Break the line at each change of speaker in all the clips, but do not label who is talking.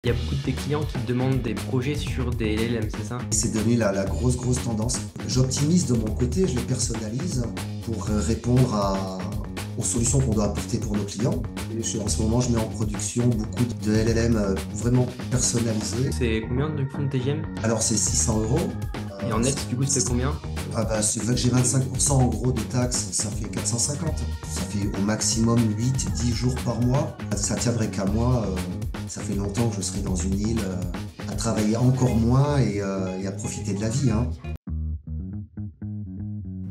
Il y a beaucoup de tes clients qui te demandent des projets sur des LLM, c'est ça?
C'est devenu la grosse tendance. J'optimise de mon côté, je les personnalise pour répondre aux solutions qu'on doit apporter pour nos clients. En ce moment, je mets en production beaucoup de LLM vraiment personnalisés.
C'est combien du coup de TGM?
Alors, c'est 600 euros.
Et en net, du coup, ça fait combien?
C'est vrai que j'ai 25% en gros de taxes, ça fait 450. Ça fait au maximum 8-10 jours par mois. Ça tiendrait qu'à moi. Ça fait longtemps que je serai dans une île à travailler encore moins et à profiter de la vie, hein.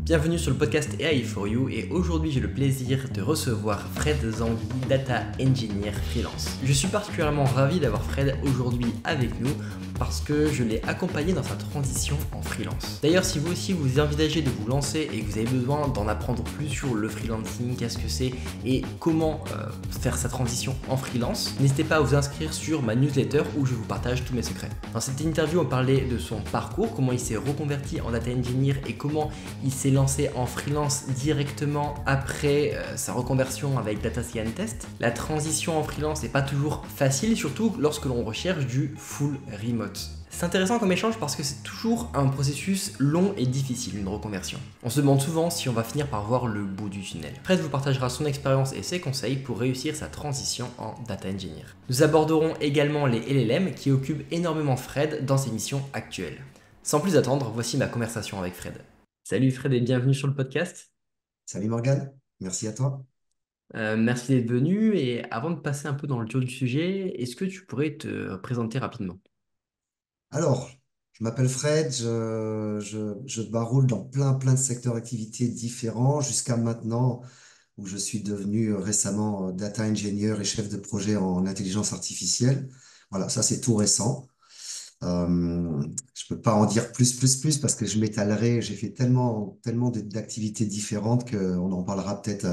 Bienvenue sur le podcast AI for You et aujourd'hui j'ai le plaisir de recevoir Fred Zangui, Data Engineer Freelance. Je suis particulièrement ravi d'avoir Fred aujourd'hui avec nous parce que je l'ai accompagné dans sa transition en freelance. D'ailleurs, si vous aussi vous envisagez de vous lancer et que vous avez besoin d'en apprendre plus sur le freelancing, qu'est-ce que c'est et comment faire sa transition en freelance, n'hésitez pas à vous inscrire sur ma newsletter où je vous partage tous mes secrets. Dans cette interview, on parlait de son parcours, comment il s'est reconverti en data engineer et comment il s'est lancé en freelance directement après sa reconversion avec Data Scientist. La transition en freelance n'est pas toujours facile, surtout lorsque l'on recherche du full remote. C'est intéressant comme échange parce que c'est toujours un processus long et difficile, une reconversion. On se demande souvent si on va finir par voir le bout du tunnel. Fred vous partagera son expérience et ses conseils pour réussir sa transition en data engineer. Nous aborderons également les LLM qui occupent énormément Fred dans ses missions actuelles. Sans plus attendre, voici ma conversation avec Fred. Salut Fred et bienvenue sur le podcast.
Salut Morgane, merci à toi.
Merci d'être venu et avant de passer un peu dans le dur du sujet, est-ce que tu pourrais te présenter rapidement?
Alors, je m'appelle Fred, je baroule dans plein de secteurs d'activité différents jusqu'à maintenant où je suis devenu récemment data engineer et chef de projet en intelligence artificielle. Voilà, ça c'est tout récent. Je peux pas en dire plus parce que je m'étalerai. J'ai fait tellement d'activités différentes qu'on en parlera peut-être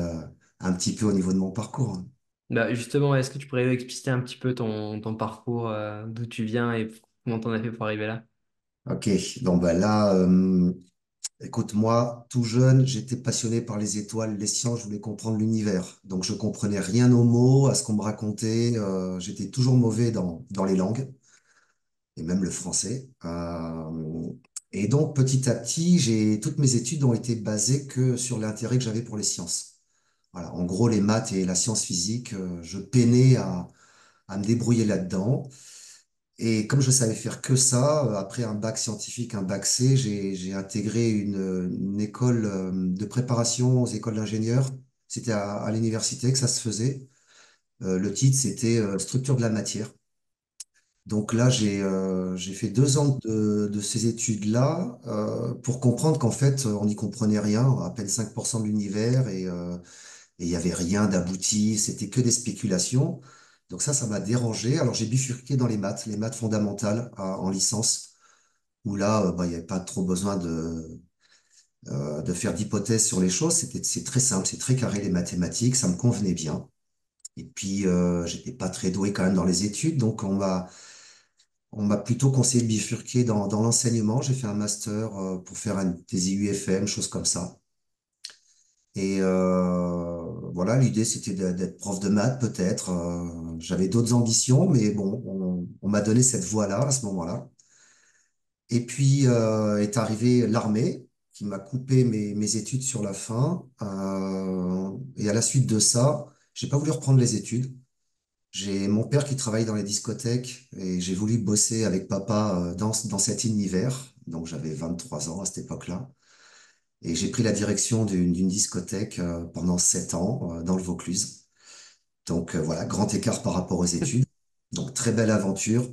un petit peu au niveau de mon parcours, hein.
Bah justement, est-ce que tu pourrais expliciter un petit peu ton parcours, d'où tu viens et comment t'en as fait pour arriver là?
Ok, donc bah là, écoute, moi, tout jeune, j'étais passionné par les étoiles, les sciences, je voulais comprendre l'univers. Donc je comprenais rien aux mots, à ce qu'on me racontait. J'étais toujours mauvais dans les langues et même le français. Et donc petit à petit, toutes mes études ont été basées que sur l'intérêt que j'avais pour les sciences. Voilà, en gros, les maths et la science physique, je peinais à me débrouiller là-dedans. Et comme je savais faire que ça, après un bac scientifique, un bac C, j'ai intégré une école de préparation aux écoles d'ingénieurs. C'était à l'université que ça se faisait. Le titre, c'était Structure de la matière. Donc là, j'ai fait 2 ans de ces études-là pour comprendre qu'en fait, on n'y comprenait rien, à peine 5% de l'univers, et il n'y avait rien d'abouti, c'était que des spéculations. Donc ça m'a dérangé. Alors j'ai bifurqué dans les maths fondamentales en licence, où là, bah, il n'y avait pas trop besoin de faire d'hypothèses sur les choses. C'est très simple, c'est très carré les mathématiques, ça me convenait bien. Et puis, j'étais pas très doué quand même dans les études, donc on m'a plutôt conseillé de bifurquer dans l'enseignement. J'ai fait un master pour faire des IUFM, choses comme ça. Et voilà, l'idée c'était d'être prof de maths peut-être. J'avais d'autres ambitions, mais bon, on m'a donné cette voie-là à ce moment-là. Et puis est arrivée l'armée qui m'a coupé mes études sur la fin. Et à la suite de ça, j'ai pas voulu reprendre les études. J'ai mon père qui travaille dans les discothèques et j'ai voulu bosser avec papa dans cet univers. Donc j'avais 23 ans à cette époque-là. Et j'ai pris la direction d'une discothèque pendant 7 ans dans le Vaucluse. Donc voilà, grand écart par rapport aux études. Donc très belle aventure.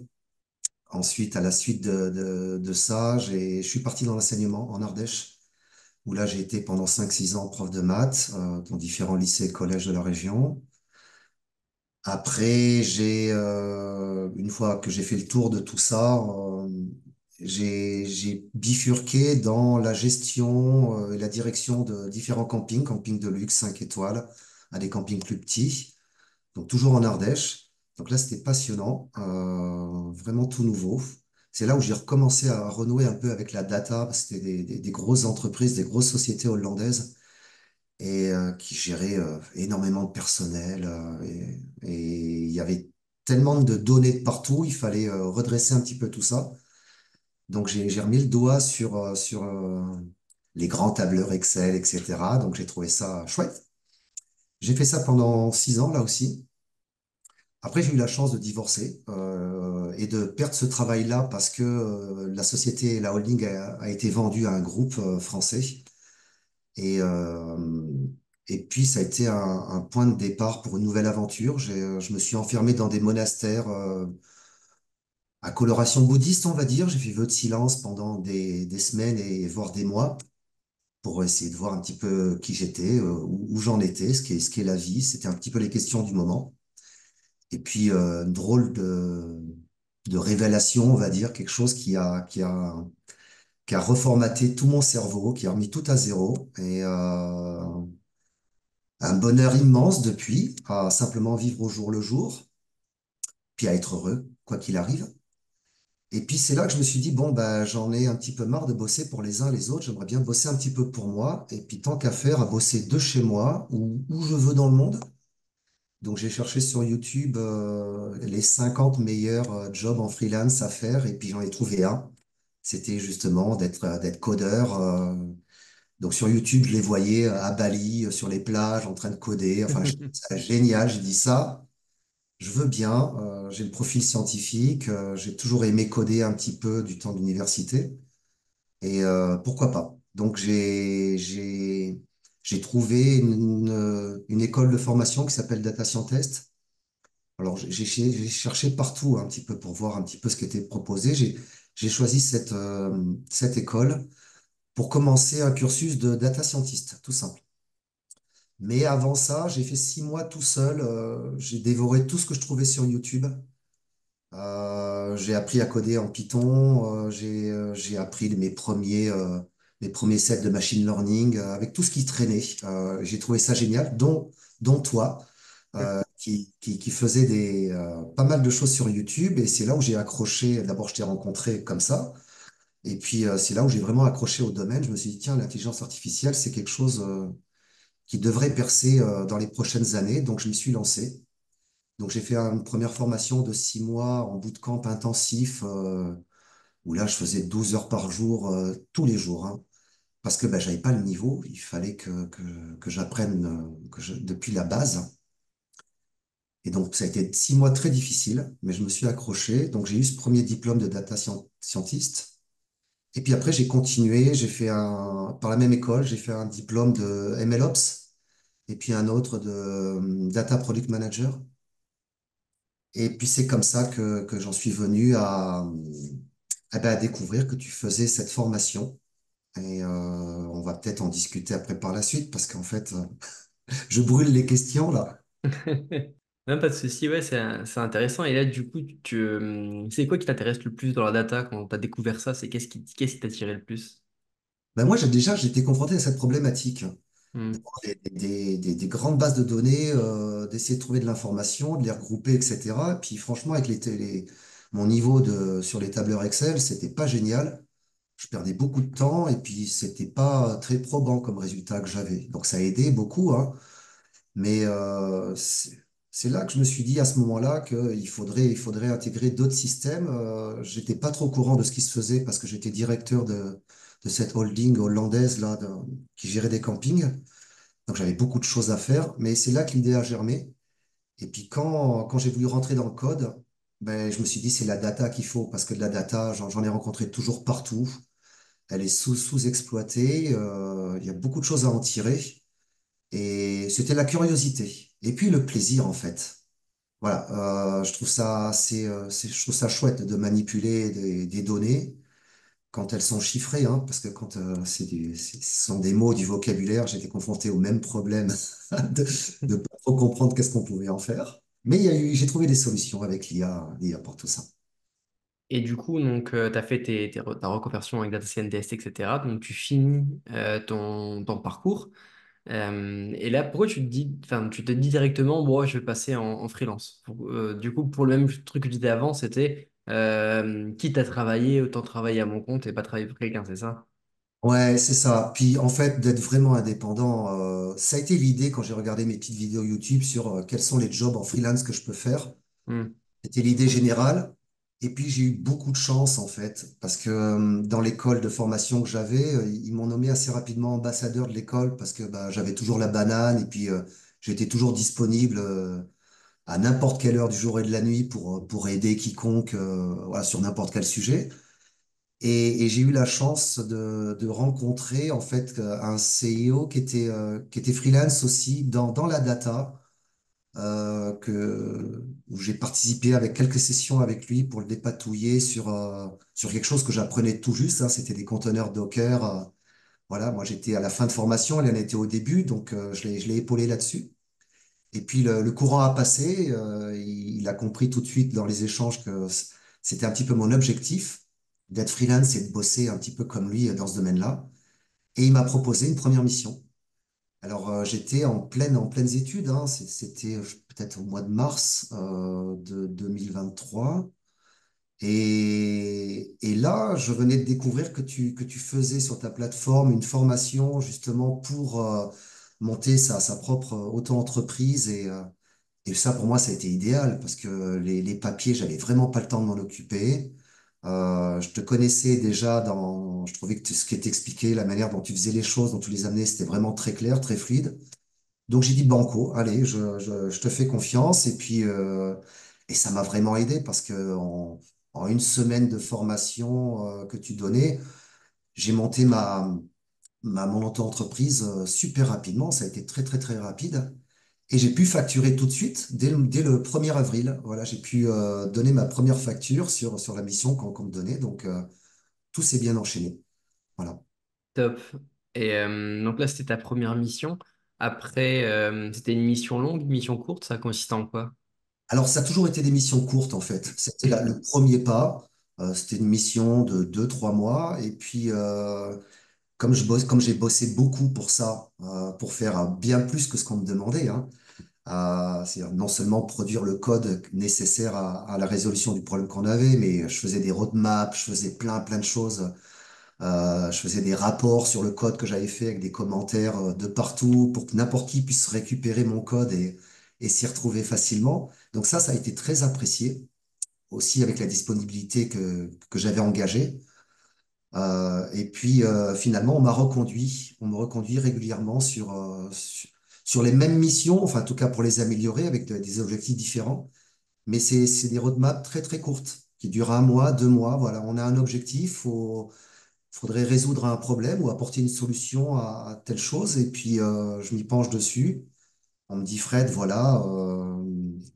Ensuite, à la suite de ça, je suis parti dans l'enseignement en Ardèche, où là j'ai été pendant 5 6 ans prof de maths dans différents lycées et collèges de la région. Après, une fois que j'ai fait le tour de tout ça, j'ai bifurqué dans la gestion et la direction de différents campings de luxe 5 étoiles, à des campings plus petits, donc toujours en Ardèche. Donc là, c'était passionnant, vraiment tout nouveau. C'est là où j'ai recommencé à renouer un peu avec la data, parce que c'était des grosses entreprises, des grosses sociétés hollandaises et qui gérait énormément de personnel. Et il y avait tellement de données de partout, il fallait redresser un petit peu tout ça. Donc j'ai remis le doigt sur les grands tableurs Excel, etc. Donc j'ai trouvé ça chouette. J'ai fait ça pendant 6 ans là aussi. Après, j'ai eu la chance de divorcer et de perdre ce travail-là parce que la société, la holding a été vendue à un groupe français. Et, euh, et puis, ça a été un point de départ pour une nouvelle aventure. Je me suis enfermé dans des monastères à coloration bouddhiste, on va dire. J'ai fait vœu de silence pendant des semaines et voire des mois pour essayer de voir un petit peu qui j'étais, où j'en étais, ce qu'est la vie. C'était un petit peu les questions du moment. Et puis, une drôle de révélation, on va dire, quelque chose qui a reformaté tout mon cerveau, qui a remis tout à zéro. Et un bonheur immense depuis, à simplement vivre au jour le jour, puis à être heureux, quoi qu'il arrive. Et puis, c'est là que je me suis dit, bon, bah, j'en ai un petit peu marre de bosser pour les uns les autres. J'aimerais bien bosser un petit peu pour moi. Et puis, tant qu'à faire, à bosser de chez moi, où je veux dans le monde. Donc, j'ai cherché sur YouTube les 50 meilleurs jobs en freelance à faire et puis j'en ai trouvé un. C'était justement d'être codeur. Donc, sur YouTube, je les voyais à Bali, sur les plages, en train de coder. Enfin, je trouvais ça génial. J'ai dit ça, je veux bien. J'ai le profil scientifique. J'ai toujours aimé coder un petit peu du temps d'université. Et pourquoi pas? Donc, j'ai trouvé une école de formation qui s'appelle Data Scientist. Alors, j'ai cherché partout un petit peu pour voir un petit peu ce qui était proposé. J'ai choisi cette école pour commencer un cursus de data scientist, tout simple. Mais avant ça, j'ai fait 6 mois tout seul. J'ai dévoré tout ce que je trouvais sur YouTube. J'ai appris à coder en Python. J'ai appris mes premiers sets de machine learning avec tout ce qui traînait. J'ai trouvé ça génial, dont toi qui faisait pas mal de choses sur YouTube. Et c'est là où j'ai accroché. D'abord, je t'ai rencontré comme ça. Et puis, c'est là où j'ai vraiment accroché au domaine. Je me suis dit, tiens, l'intelligence artificielle, c'est quelque chose qui devrait percer dans les prochaines années. Donc, je m'y suis lancé. Donc, j'ai fait une première formation de 6 mois en bootcamp intensif, où là, je faisais 12 heures par jour, tous les jours, hein, parce que ben, j'avais pas le niveau. Il fallait que j'apprenne depuis la base. Et donc, ça a été 6 mois très difficiles, mais je me suis accroché. Donc, j'ai eu ce premier diplôme de data scientist. Et puis après, j'ai continué. Par la même école, j'ai fait un diplôme de MLOps et puis un autre de Data Product Manager. Et puis, c'est comme ça que j'en suis venu à découvrir que tu faisais cette formation. Et on va peut-être en discuter après par la suite parce qu'en fait, je brûle les questions là.
Non, pas de souci, ouais, c'est intéressant. Et là, du coup, c'est quoi qui t'intéresse le plus dans la data quand tu as découvert ça? C'est qu'est-ce qui t'a tiré le plus?
Ben moi, j'ai été confronté à cette problématique.
Hmm.
Des grandes bases de données, d'essayer de trouver de l'information, de les regrouper, etc. Et puis franchement, avec mon niveau sur les tableurs Excel, c'était pas génial. Je perdais beaucoup de temps et puis c'était pas très probant comme résultat que j'avais. Donc ça a aidé beaucoup, hein. Mais c'est là que je me suis dit à ce moment-là qu'il faudrait intégrer d'autres systèmes. J'étais pas trop au courant de ce qui se faisait parce que j'étais directeur de cette holding hollandaise là, qui gérait des campings. Donc j'avais beaucoup de choses à faire, mais c'est là que l'idée a germé. Et puis quand j'ai voulu rentrer dans le code, ben, je me suis dit c'est la data qu'il faut, parce que de la data, j'en ai rencontré toujours partout. Elle est sous-exploitée, il y a beaucoup de choses à en tirer. Et c'était la curiosité. Et puis le plaisir en fait. Voilà, je trouve ça je trouve ça chouette de manipuler des données quand elles sont chiffrées, hein, parce que quand ce sont des mots, du vocabulaire, j'étais confronté au même problème de ne pas trop comprendre qu'est-ce qu'on pouvait en faire. Mais j'ai trouvé des solutions avec l'IA pour tout ça.
Et du coup, donc, tu as fait ta reconversion avec Data Scientist, etc. Donc, tu finis ton parcours. Et là, pourquoi enfin, tu te dis directement, moi, je vais passer en freelance. Du coup, pour le même truc que je disais avant, c'était quitte à travailler, autant travailler à mon compte et pas travailler pour quelqu'un, c'est ça?
Ouais, c'est ça. Puis en fait, d'être vraiment indépendant, ça a été l'idée quand j'ai regardé mes petites vidéos YouTube sur quels sont les jobs en freelance que je peux faire.
Hmm.
C'était l'idée générale. Et puis j'ai eu beaucoup de chance en fait, parce que dans l'école de formation que j'avais, ils m'ont nommé assez rapidement ambassadeur de l'école parce que bah, j'avais toujours la banane et puis j'étais toujours disponible à n'importe quelle heure du jour et de la nuit pour aider quiconque voilà, sur n'importe quel sujet. Et j'ai eu la chance de rencontrer en fait un CEO qui était freelance aussi dans la data où j'ai participé avec quelques sessions avec lui pour le dépatouiller sur quelque chose que j'apprenais tout juste, hein, c'était des conteneurs Docker. Voilà, moi j'étais à la fin de formation, elle en était au début, donc je l'ai épaulé là-dessus. Et puis le courant a passé, il a compris tout de suite dans les échanges que c'était un petit peu mon objectif d'être freelance et de bosser un petit peu comme lui dans ce domaine-là. Et il m'a proposé une première mission. Alors, j'étais en pleines études, hein. C'était peut-être au mois de mars de 2023. Et là, je venais de découvrir que tu faisais sur ta plateforme une formation justement pour monter sa propre auto-entreprise. Et ça, pour moi, ça a été idéal parce que les papiers, j'avais vraiment pas le temps de m'en occuper. Je te connaissais déjà je trouvais que ce qui était expliqué, la manière dont tu faisais les choses, dont tu les amenais, c'était vraiment très clair, très fluide. Donc j'ai dit banco, allez, je te fais confiance et ça m'a vraiment aidé parce que en une semaine de formation que tu donnais, j'ai monté mon auto-entreprise super rapidement. Ça a été très très très rapide et j'ai pu facturer tout de suite dès le 1er avril. Voilà, j'ai pu donner ma première facture sur la mission qu'on me donnait. Donc tout s'est bien enchaîné. Voilà.
Top. Et donc là, c'était ta première mission. Après, c'était une mission longue, une mission courte, ça consiste en quoi?
Alors, ça a toujours été des missions courtes, en fait. C'était le premier pas. C'était une mission de 2, 3 mois. Et puis, comme j'ai bossé beaucoup pour ça, pour faire bien plus que ce qu'on me demandait, hein, c'est-à-dire non seulement produire le code nécessaire à la résolution du problème qu'on avait, mais je faisais des roadmaps, je faisais plein de choses. Je faisais des rapports sur le code que j'avais fait avec des commentaires de partout pour que n'importe qui puisse récupérer mon code et s'y retrouver facilement. Donc ça a été très apprécié, aussi avec la disponibilité que j'avais engagée. Et puis finalement, on me reconduit régulièrement sur les mêmes missions, enfin en tout cas pour les améliorer avec des objectifs différents. Mais c'est des roadmaps très très courtes qui durent 1 mois, 2 mois. Voilà, on a un objectif, faudrait résoudre un problème ou apporter une solution à telle chose. Et puis, je m'y penche dessus. On me dit, Fred, voilà,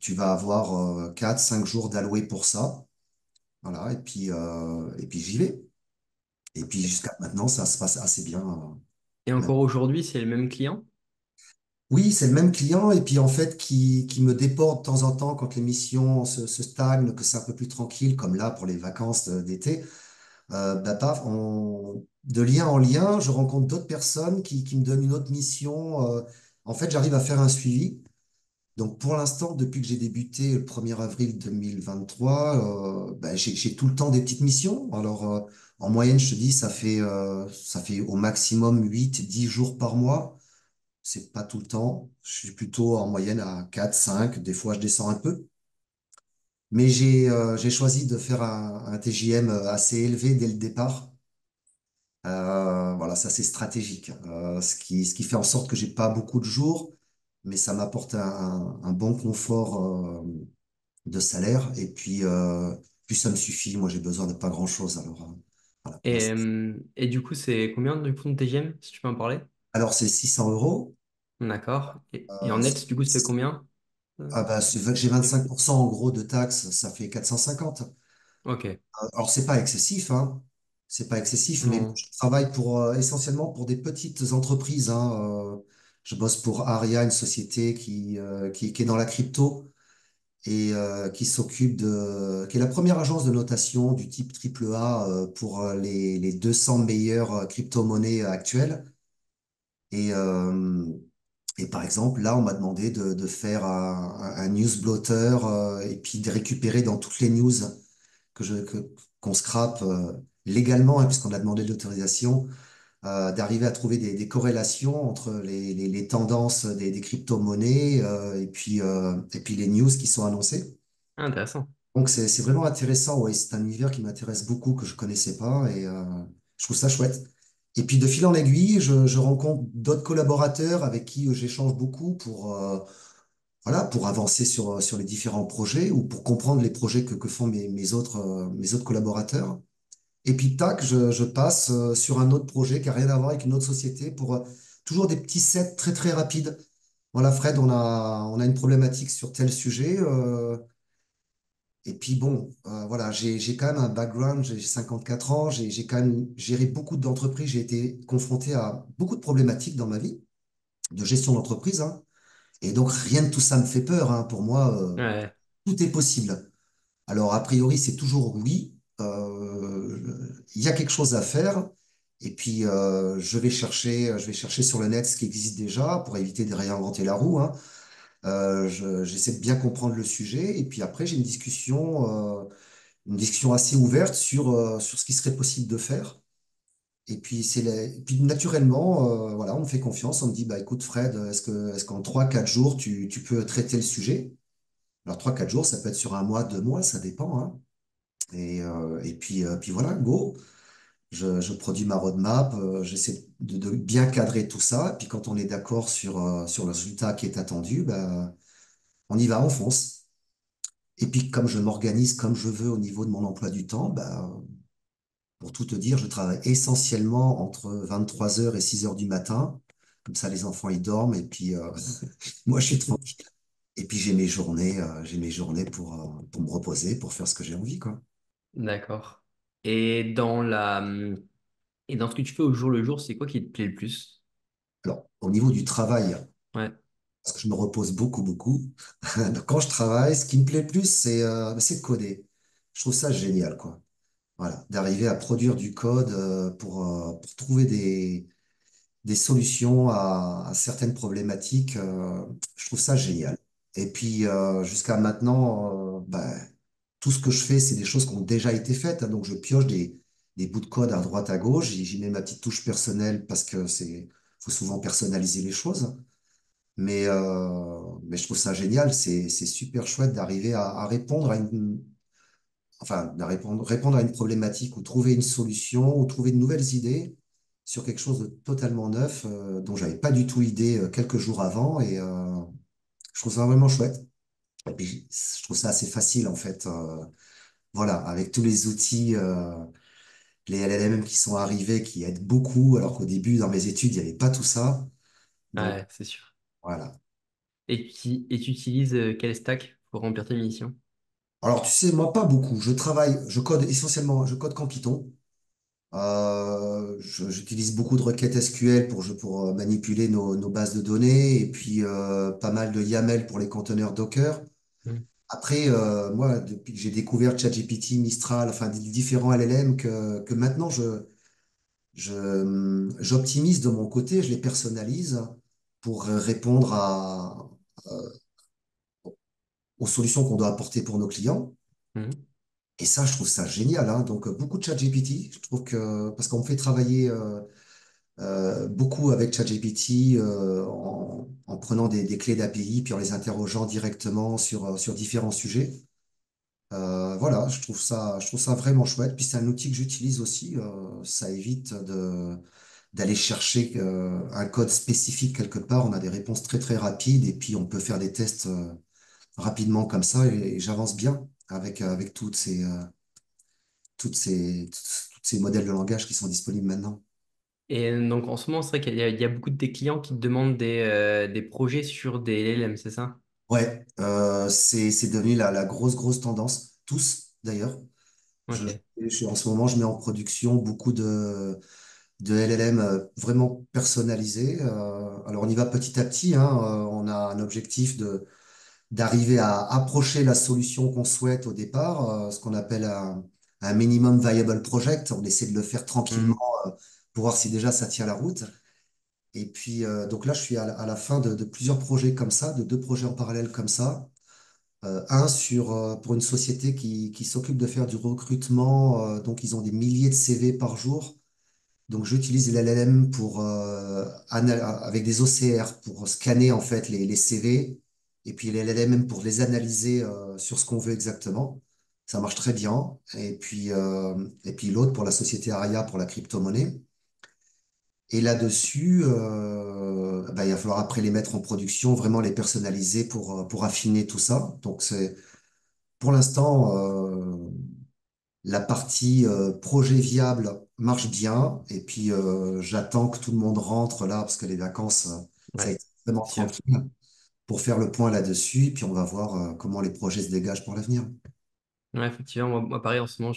tu vas avoir 4, 5 jours d'alloué pour ça. Voilà, et puis j'y vais. Et puis jusqu'à maintenant, ça se passe assez bien.
Et encore aujourd'hui, c'est le même client?
Oui, c'est le même client, et puis en fait, qui me déporte de temps en temps quand les missions se stagnent, que c'est un peu plus tranquille, comme là pour les vacances d'été. Bah, de lien en lien, je rencontre d'autres personnes qui me donnent une autre mission. En fait, j'arrive à faire un suivi. Donc, pour l'instant, depuis que j'ai débuté le 1er avril 2023, bah, j'ai tout le temps des petites missions. Alors, en moyenne, je te dis, ça fait au maximum 8, 10 jours par mois. C'est pas tout le temps. Je suis plutôt en moyenne à 4, 5. Des fois, je descends un peu. Mais j'ai choisi de faire un TJM assez élevé dès le départ. Voilà, ça c'est stratégique. Ce qui fait en sorte que j'ai pas beaucoup de jours, mais ça m'apporte un bon confort de salaire. Puis ça me suffit. Moi, j'ai besoin de pas grand-chose. Alors, voilà.
Et du coup, c'est combien du coup de TGM, si tu peux en parler?
Alors, c'est 600 euros.
D'accord. Et en
Euh,
net, du coup, ça fait combien?
bah, j'ai 25% en gros de taxes, ça fait 450.
Ok.
Alors, c'est pas excessif, hein. C'est pas excessif, mais
Non.
je travaille essentiellement pour des petites entreprises, hein. Je bosse pour Aria, une société qui est dans la crypto et qui est la première agence de notation du type triple A pour les 200 meilleures crypto-monnaies actuelles. Et, euh, et par exemple, là, on m'a demandé de faire un news blotter et puis de récupérer dans toutes les news qu'on scrape légalement, hein, puisqu'on a demandé l'autorisation, d'arriver à trouver des corrélations entre les tendances des crypto-monnaies et puis les news qui sont annoncées.
Ah, intéressant.
Donc c'est vraiment intéressant, ouais, c'est un univers qui m'intéresse beaucoup, que je connaissais pas, et je trouve ça chouette. Et puis de fil en aiguille, je rencontre d'autres collaborateurs avec qui j'échange beaucoup pour, voilà, pour avancer sur les différents projets ou pour comprendre les projets que font mes autres collaborateurs. Et puis tac, je passe sur un autre projet qui a rien à voir avec une autre société pour toujours des petits sets très très rapides. Voilà, Fred, on a une problématique sur tel sujet. Et puis bon, voilà, j'ai quand même un background, j'ai 54 ans, j'ai quand même géré beaucoup d'entreprises, j'ai été confronté à beaucoup de problématiques dans ma vie, de gestion d'entreprise, hein. Et donc rien de tout ça me fait peur, hein. Pour moi,
Ouais,
tout est possible. Alors a priori, c'est toujours oui, il y a quelque chose à faire. Et puis je vais chercher sur le net ce qui existe déjà pour éviter de réinventer la roue, hein. J'essaie de bien comprendre le sujet et puis après j'ai une discussion assez ouverte sur ce qui serait possible de faire. Et puis, et puis naturellement, voilà, on me fait confiance. On me dit, bah, écoute, Fred, est-ce qu'en 3 4 jours, tu peux traiter le sujet? Alors, 3 4 jours, ça peut être sur un mois, 2 mois, ça dépend, hein. Puis voilà, go. Je produis ma roadmap, j'essaie de bien cadrer tout ça. Et puis, quand on est d'accord sur le résultat qui est attendu, bah, on y va, on fonce. Et puis, comme je m'organise comme je veux au niveau de mon emploi du temps, bah, pour tout te dire, je travaille essentiellement entre 23 heures et 6 heures du matin. Comme ça, les enfants, ils dorment et puis moi, je suis tranquille. Et puis, j'ai mes journées pour me reposer, pour faire ce que j'ai envie, quoi.
d'accord. Et et dans ce que tu fais au jour le jour, c'est quoi qui te plaît le plus?
Alors, au niveau du travail,
Ouais,
parce que je me repose beaucoup, beaucoup. Donc, quand je travaille, ce qui me plaît le plus, c'est de coder. Je trouve ça génial, quoi. Voilà, d'arriver à produire du code pour trouver des solutions à certaines problématiques. Je trouve ça génial. Et puis, jusqu'à maintenant, tout ce que je fais, c'est des choses qui ont déjà été faites, hein. Donc, je pioche des bouts de code à droite, à gauche. J'y mets ma petite touche personnelle parce que faut souvent personnaliser les choses. Mais je trouve ça génial. C'est super chouette d'arriver à répondre à répondre à une problématique ou trouver une solution ou trouver de nouvelles idées sur quelque chose de totalement neuf dont j'avais pas du tout idée quelques jours avant et je trouve ça vraiment chouette. Et puis je trouve ça assez facile en fait. Voilà, avec tous les outils, les LLM qui sont arrivés, qui aident beaucoup, alors qu'au début dans mes études il n'y avait pas tout ça. Donc
ouais, c'est sûr.
voilà.
Et tu utilises quel stack pour remplir tes missions?
Alors tu sais, moi pas beaucoup. Je code essentiellement, je code qu'en Python. J'utilise beaucoup de requêtes SQL pour manipuler nos bases de données et puis pas mal de YAML pour les conteneurs Docker.
Hmm.
Après, moi, depuis que j'ai découvert ChatGPT, Mistral, enfin des différents LLM que maintenant j'optimise de mon côté, je les personnalise pour répondre aux solutions qu'on doit apporter pour nos clients.
Mhm.
Et ça, je trouve ça génial, hein. Donc, beaucoup de ChatGPT. Je trouve que, parce qu'on me fait travailler beaucoup avec ChatGPT en prenant des clés d'API, puis en les interrogeant directement sur différents sujets. Voilà, je trouve ça vraiment chouette. Puis c'est un outil que j'utilise aussi. Ça évite d'aller chercher un code spécifique quelque part. On a des réponses très très rapides et puis on peut faire des tests rapidement comme ça et j'avance bien avec tous ces modèles de langage qui sont disponibles maintenant.
Et donc en ce moment, c'est vrai il y a beaucoup de tes clients qui te demandent des projets sur des LLM, c'est ça?
Ouais, c'est devenu la grosse tendance, tous d'ailleurs.
Ok.
En ce moment, je mets en production beaucoup de LLM vraiment personnalisés. Alors, on y va petit à petit, hein. On a un objectif d'arriver à approcher la solution qu'on souhaite au départ, ce qu'on appelle un minimum viable project. On essaie de le faire tranquillement
Hmm.
euh, pour voir si déjà ça tient la route. Et puis, donc là, je suis à la fin de plusieurs projets comme ça, de 2 projets en parallèle comme ça. Un pour une société qui s'occupe de faire du recrutement. Donc, ils ont des milliers de CV par jour. Donc, j'utilise l'LLM avec des OCR pour scanner en fait les CV et puis l'LLM pour les analyser sur ce qu'on veut exactement. Ça marche très bien. Et puis l'autre pour la société Aria pour la crypto-monnaie. Et là-dessus, bah, il va falloir après les mettre en production, vraiment les personnaliser pour affiner tout ça. Donc c'est pour l'instant la partie projet viable marche bien. Et puis j'attends que tout le monde rentre là parce que les vacances, ça a
Ouais,
été vraiment
c'est sûr.
tranquille pour faire le point là-dessus. Et puis on va voir comment les projets se dégagent pour l'avenir.
Ouais, effectivement, moi, pareil, en ce moment,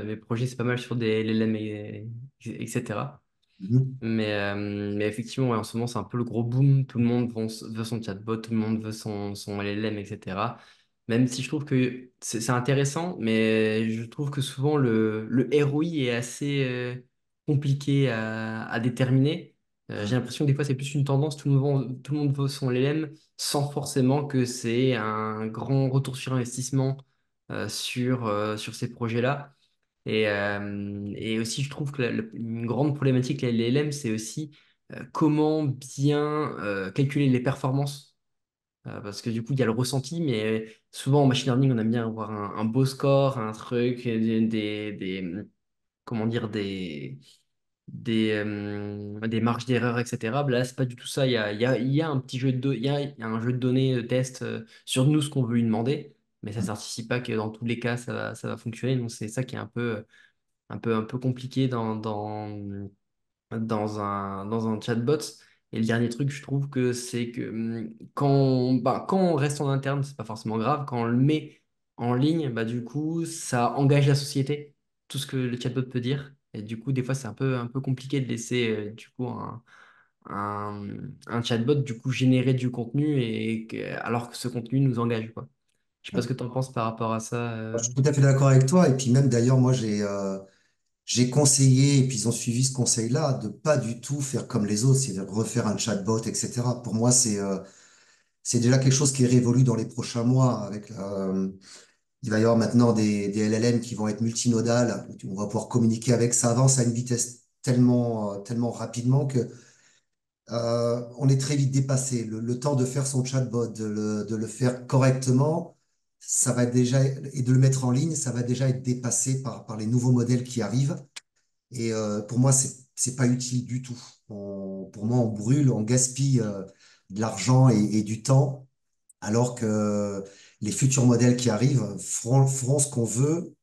mes projets, c'est pas mal sur des LLM, etc.
Mhm.
Mais effectivement, ouais, en ce moment, c'est un peu le gros boom. Tout le monde veut son chatbot, tout le monde veut son LLM, etc. Même si je trouve que c'est intéressant, mais je trouve que souvent le ROI est assez compliqué à déterminer. J'ai l'impression que des fois, c'est plus une tendance. Tout le monde veut son LLM sans forcément que c'est un grand retour sur investissement sur ces projets-là. Et aussi, je trouve que une grande problématique avec les LLM, c'est aussi comment bien calculer les performances. Parce que du coup, il y a le ressenti, mais souvent en machine learning, on aime bien avoir un beau score, un truc, comment dire, des marges d'erreur, etc. Là, c'est pas du tout ça. Il y a un petit jeu il y a un jeu de données test sur nous, ce qu'on veut lui demander, mais ça ne certifie pas que dans tous les cas, ça va fonctionner. Donc, c'est ça qui est un peu compliqué dans un chatbot. Et le dernier truc, je trouve que c'est que quand on reste en interne, c'est pas forcément grave. Quand on le met en ligne, bah, du coup, ça engage la société, tout ce que le chatbot peut dire. Et du coup, des fois, c'est un peu compliqué de laisser du coup un, un chatbot du coup générer du contenu alors que ce contenu nous engage, quoi. Je sais pas ce que tu en penses par rapport à ça.
Je suis tout à fait d'accord avec toi. Et puis même d'ailleurs, moi, j'ai conseillé, et puis ils ont suivi ce conseil-là, de pas du tout faire comme les autres, c'est-à-dire refaire un chatbot, etc. Pour moi, c'est déjà quelque chose qui est révolu dans les prochains mois. Il va y avoir maintenant des LLM qui vont être multinodales. On va pouvoir communiquer avec. Ça avance à une vitesse tellement rapidement que on est très vite dépassé. Le temps de faire son chatbot, de le faire correctement, ça va déjà, et de le mettre en ligne, ça va déjà être dépassé par les nouveaux modèles qui arrivent. Et pour moi, c'est pas utile du tout. Pour moi, on brûle, on gaspille de l'argent et du temps, alors que les futurs modèles qui arrivent feront ce qu'on veut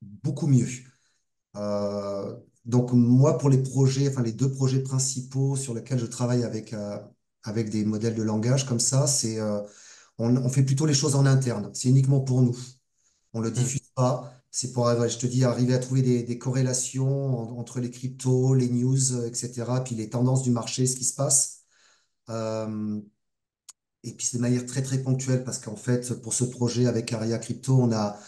beaucoup mieux. Donc moi, pour les projets, enfin les deux projets principaux sur lesquels je travaille avec des modèles de langage comme ça, on fait plutôt les choses en interne. C'est uniquement pour nous. On le
Hmm.
diffuse pas. C'est pour, ouais, je te dis, arriver à trouver des corrélations entre les cryptos, les news, etc., puis les tendances du marché, ce qui se passe. Euh, et puis c'est de manière très très ponctuelle parce qu'en fait, pour ce projet avec Aria Crypto, on a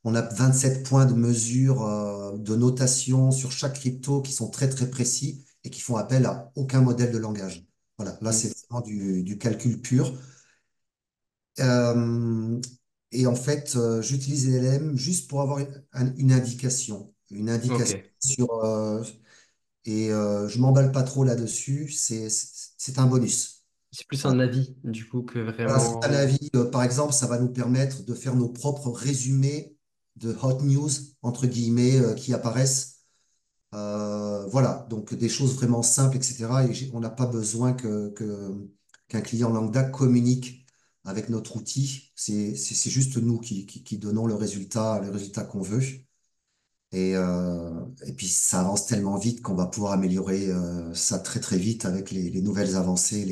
27 points de mesure de notation sur chaque crypto qui sont très très précis et qui font appel à aucun modèle de langage. Voilà, là
Hmm.
c'est vraiment du calcul pur. Euh, et en fait, j'utilise les LLM juste pour avoir une indication. Une indication
Ok.
sur. Je m'emballe pas trop là-dessus. C'est un bonus.
C'est plus
Voilà.
un avis, du coup, que
Voilà, c'est un
vraiment.
avis. Par exemple, ça va nous permettre de faire nos propres résumés de hot news, entre guillemets, qui apparaissent. Voilà, donc des choses vraiment simples, etc. Et on n'a pas besoin qu'un client lambda communique avec notre outil. C'est juste nous qui donnons le résultat qu'on veut. Et puis ça avance tellement vite qu'on va pouvoir améliorer ça très très vite avec les nouvelles avancées,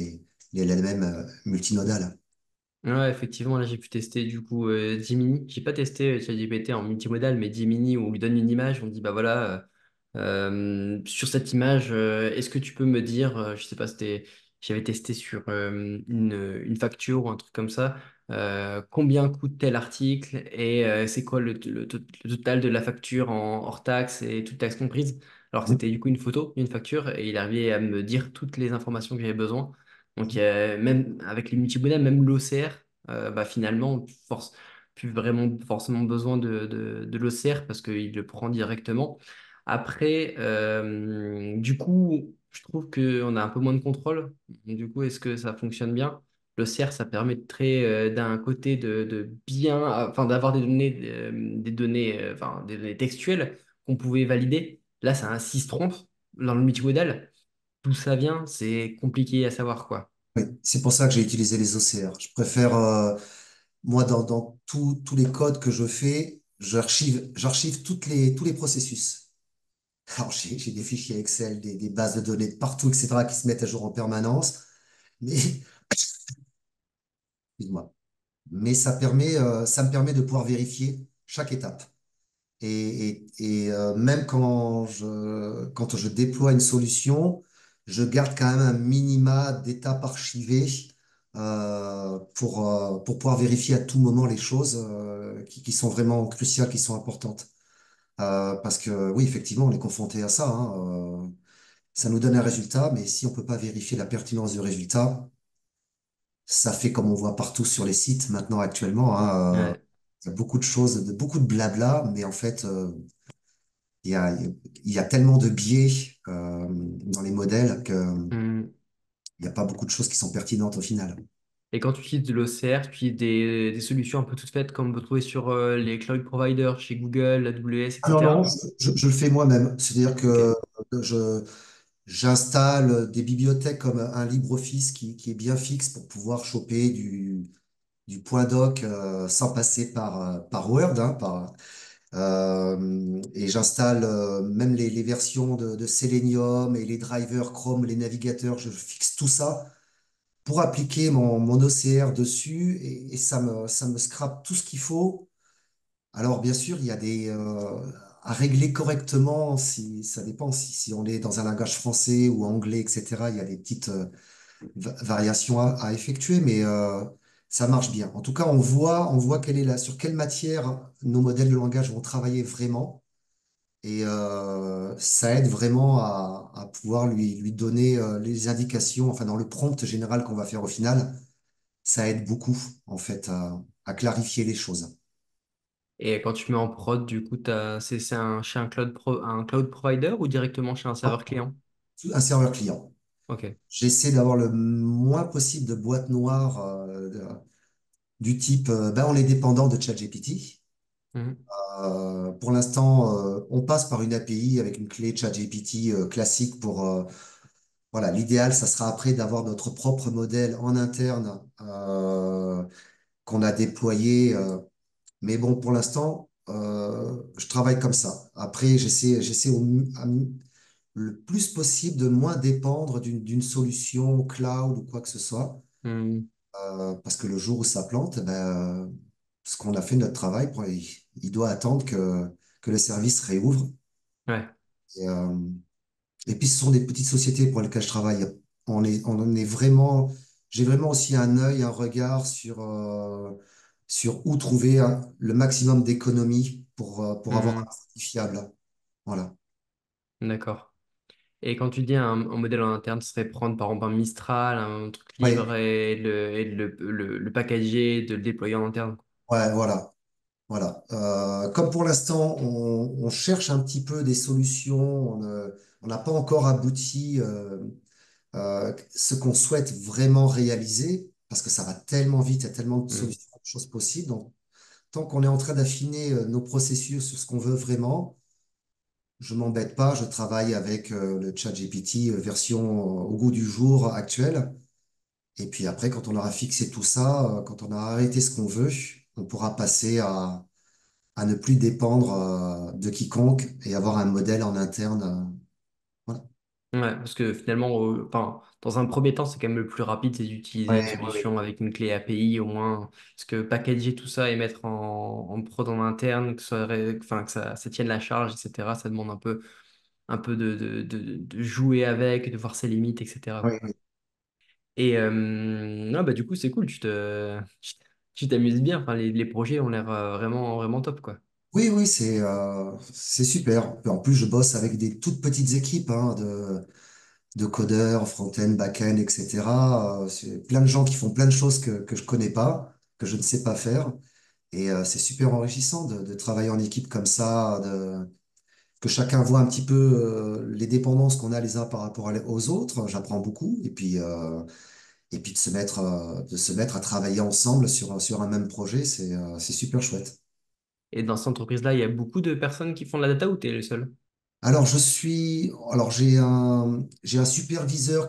les LLM multinodales.
Ouais, effectivement, là j'ai pu tester du coup Gemini. J'ai pas testé ChatGPT en multimodal, mais Gemini, où on lui donne une image, on dit bah voilà, sur cette image, est-ce que tu peux me dire, je sais pas, j'avais testé sur une facture ou un truc comme ça, combien coûte tel article et c'est quoi le total de la facture hors taxe et toute taxe comprise. Alors que c'était du coup une photo, une facture, et il arrivait à me dire toutes les informations que j'avais besoin. Donc, même avec les multimodales, même l'OCR, bah, finalement, plus vraiment forcément besoin de l'OCR parce qu'il le prend directement. Après, du coup, je trouve qu'on a un peu moins de contrôle. Du coup, est-ce que ça fonctionne bien? l'OCR, ça permettrait d'un côté de bien, enfin d'avoir des données, enfin des données textuelles qu'on pouvait valider. Là, c'est un 6 trompe dans le multimodal. D'où ça vient, c'est compliqué à savoir quoi.
Oui, c'est pour ça que j'ai utilisé les OCR. Je préfère, moi, dans tous les codes que je fais, j'archive tous les processus. Alors, j'ai des fichiers Excel, des bases de données de partout, etc., qui se mettent à jour en permanence. Mais, excuse-moi. Mais ça me permet de pouvoir vérifier chaque étape. Même quand je déploie une solution, je garde quand même un minima d'étapes archivées pour pouvoir vérifier à tout moment les choses qui sont vraiment cruciales, qui sont importantes. Parce que oui, effectivement, on est confronté à ça, hein. Ça nous donne un résultat, mais si on peut pas vérifier la pertinence du résultat, ça fait comme on voit partout sur les sites maintenant actuellement, hein.
Ouais.
Il y a beaucoup de choses, beaucoup de blabla, mais en fait, il y a, il y a tellement de biais dans les modèles qu'il
Hum.
n'y a pas beaucoup de choses qui sont pertinentes au final.
Et quand tu utilises de l'OCR, tu utilises des solutions un peu toutes faites comme on peut trouver sur les cloud providers chez Google, AWS,
Ah non, non,
etc.
je le fais moi-même. C'est-à-dire
Ok.
que je, j'installe des bibliothèques comme un LibreOffice qui est bien fixe pour pouvoir choper du point doc sans passer par Word, hein, et j'installe même les versions de Selenium et les drivers Chrome, les navigateurs, je fixe tout ça pour appliquer mon OCR dessus et ça me scrape tout ce qu'il faut. Alors, bien sûr, il y a à régler correctement, si, ça dépend si on est dans un langage français ou anglais, etc. Il y a des petites variations à effectuer, mais ça marche bien. En tout cas, on voit sur quelle matière nos modèles de langage vont travailler vraiment. Et ça aide vraiment à pouvoir lui donner les indications, enfin dans le prompt général qu'on va faire au final, ça aide beaucoup en fait à clarifier les choses.
Et quand tu mets en prod, du coup, c'est chez un cloud provider ou directement chez un serveur client?
Un serveur client.
Ok.
J'essaie d'avoir le moins possible de boîtes noires du type, ben, on est dépendant de ChatGPT.
Mhm.
Pour l'instant, on passe par une API avec une clé ChatGPT classique pour voilà, l'idéal, ça sera après d'avoir notre propre modèle en interne qu'on a déployé. Mais bon, pour l'instant, je travaille comme ça. Après, j'essaie le plus possible de moins dépendre d'une solution cloud ou quoi que ce soit.
Mhm.
Parce que le jour où ça plante, eh ben, ce qu'on a fait notre travail, il doit attendre que le service réouvre.
Ouais.
Et, euh, et puis, ce sont des petites sociétés pour lesquelles je travaille. On est vraiment, j'ai vraiment aussi un œil, un regard sur où trouver le maximum d'économies pour avoir un
Mhm.
produit fiable. Voilà.
D'accord. Et quand tu dis un modèle en interne, ce serait prendre par exemple un Mistral, un truc libre
Ouais,
le packager, de le déployer en interne.
ouais, voilà. Voilà. Comme pour l'instant, on cherche un petit peu des solutions, on n'a pas encore abouti ce qu'on souhaite vraiment réaliser, parce que ça va tellement vite, il y a tellement de
Mhm.
solutions, de choses possibles. Donc, tant qu'on est en train d'affiner nos processus sur ce qu'on veut vraiment, je m'embête pas, je travaille avec le ChatGPT version au goût du jour actuel. Et puis après, quand on aura fixé tout ça, quand on aura arrêté ce qu'on veut, on pourra passer à ne plus dépendre de quiconque et avoir un modèle en interne. Voilà.
Ouais, parce que finalement, enfin, dans un premier temps, c'est quand même le plus rapide, c'est d'utiliser une
Ouais, ouais, ouais.
solution avec une clé API au moins. Parce que packager tout ça et mettre en prod en interne, que, enfin, que ça tienne la charge, etc., ça demande un peu de jouer avec, de voir ses limites, etc., quoi.
Ouais, ouais.
Et ah, bah, du coup, c'est cool, tu t'amuses bien. Enfin, les projets ont l'air vraiment, vraiment top, quoi.
Oui, oui, c'est super. En plus, je bosse avec des toutes petites équipes hein, de codeurs, front-end, back-end, etc. C'est plein de gens qui font plein de choses que je connais pas, que je ne sais pas faire. Et c'est super enrichissant de travailler en équipe comme ça, que chacun voit un petit peu les dépendances qu'on a les uns par rapport aux autres. J'apprends beaucoup. Et puis, et puis de se mettre à travailler ensemble sur un même projet, c'est super chouette.
Et dans cette entreprise-là, il y a beaucoup de personnes qui font de la data ou t'es le seul?
Alors, j'ai un superviseur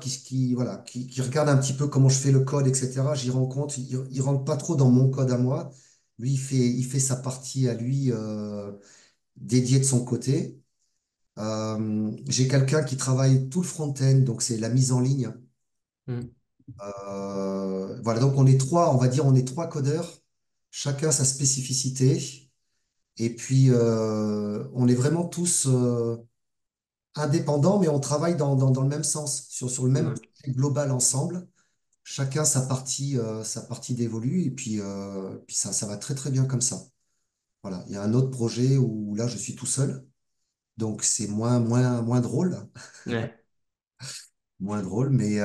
voilà, qui regarde un petit peu comment je fais le code, etc. J'y rends compte, il rentre pas trop dans mon code à moi. Lui, il fait sa partie à lui, dédiée de son côté. J'ai quelqu'un qui travaille tout le front-end, donc c'est la mise en ligne.
Hmm.
Voilà, donc on est trois, on va dire, on est trois codeurs, chacun sa spécificité. Et puis, on est vraiment tous, indépendants, mais on travaille dans le même sens, sur le même
Ouais.
projet global ensemble. Chacun sa partie dévolue, et puis, puis ça va très très bien comme ça. Voilà. Il y a un autre projet où là, je suis tout seul, donc c'est moins drôle,
Ouais.
moins drôle, mais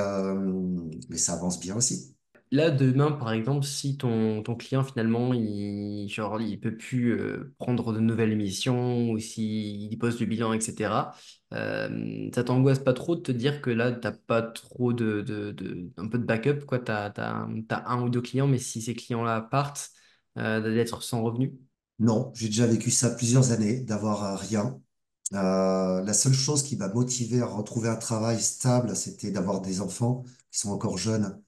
ça avance bien aussi.
Là, demain, par exemple, si ton client, finalement, il peut plus prendre de nouvelles missions ou s'il pose le bilan, etc., ça t'angoisse pas trop de te dire que là, t'as pas trop un peu de backup, quoi. T'as un ou deux clients, mais si ces clients-là partent, d'être sans revenu?
Non, j'ai déjà vécu ça plusieurs années, d'avoir rien. La seule chose qui m'a motivé à retrouver un travail stable, c'était d'avoir des enfants qui sont encore jeunes.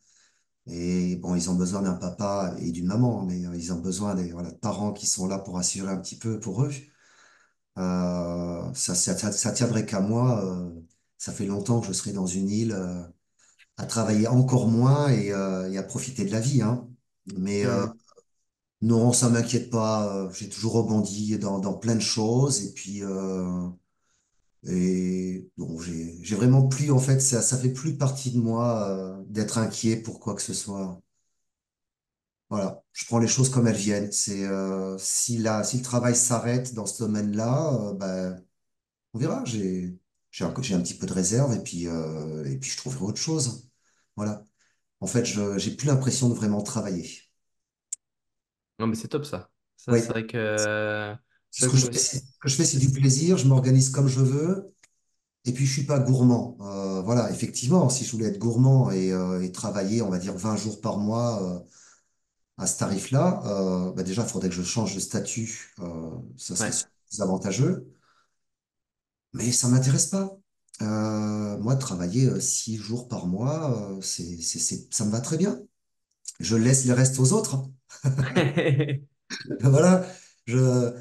Et bon, ils ont besoin d'un papa et d'une maman, mais ils ont besoin des voilà, de parents qui sont là pour assurer un petit peu pour eux. Ça tiendrait qu'à moi. Ça fait longtemps que je serai dans une île, à travailler encore moins et à profiter de la vie, hein. Mais
Hmm.
non, ça m'inquiète pas. J'ai toujours rebondi dans plein de choses. Et bon, j'ai vraiment plus, en fait, ça fait plus partie de moi, d'être inquiet pour quoi que ce soit. Voilà, je prends les choses comme elles viennent. Si le travail s'arrête dans ce domaine-là, ben, on verra. J'ai un petit peu de réserve et puis je trouverai autre chose. Voilà. En fait, j'ai plus l'impression de vraiment travailler.
Non, mais c'est top, ça. Ça,
Oui,
c'est vrai
c'est ce
que
que je
moi
fais.
aussi.
Ce que je fais, c'est du plaisir. Je m'organise comme je veux. Et puis, je suis pas gourmand. Voilà, effectivement, si je voulais être gourmand et travailler, on va dire 20 jours par mois, à ce tarif-là, bah déjà, il faudrait que je change de statut. Ça serait
Ouais.
plus avantageux. Mais ça m'intéresse pas. Moi, travailler 6 jours par mois, ça me va très bien. Je laisse les restes aux autres. Voilà. Je,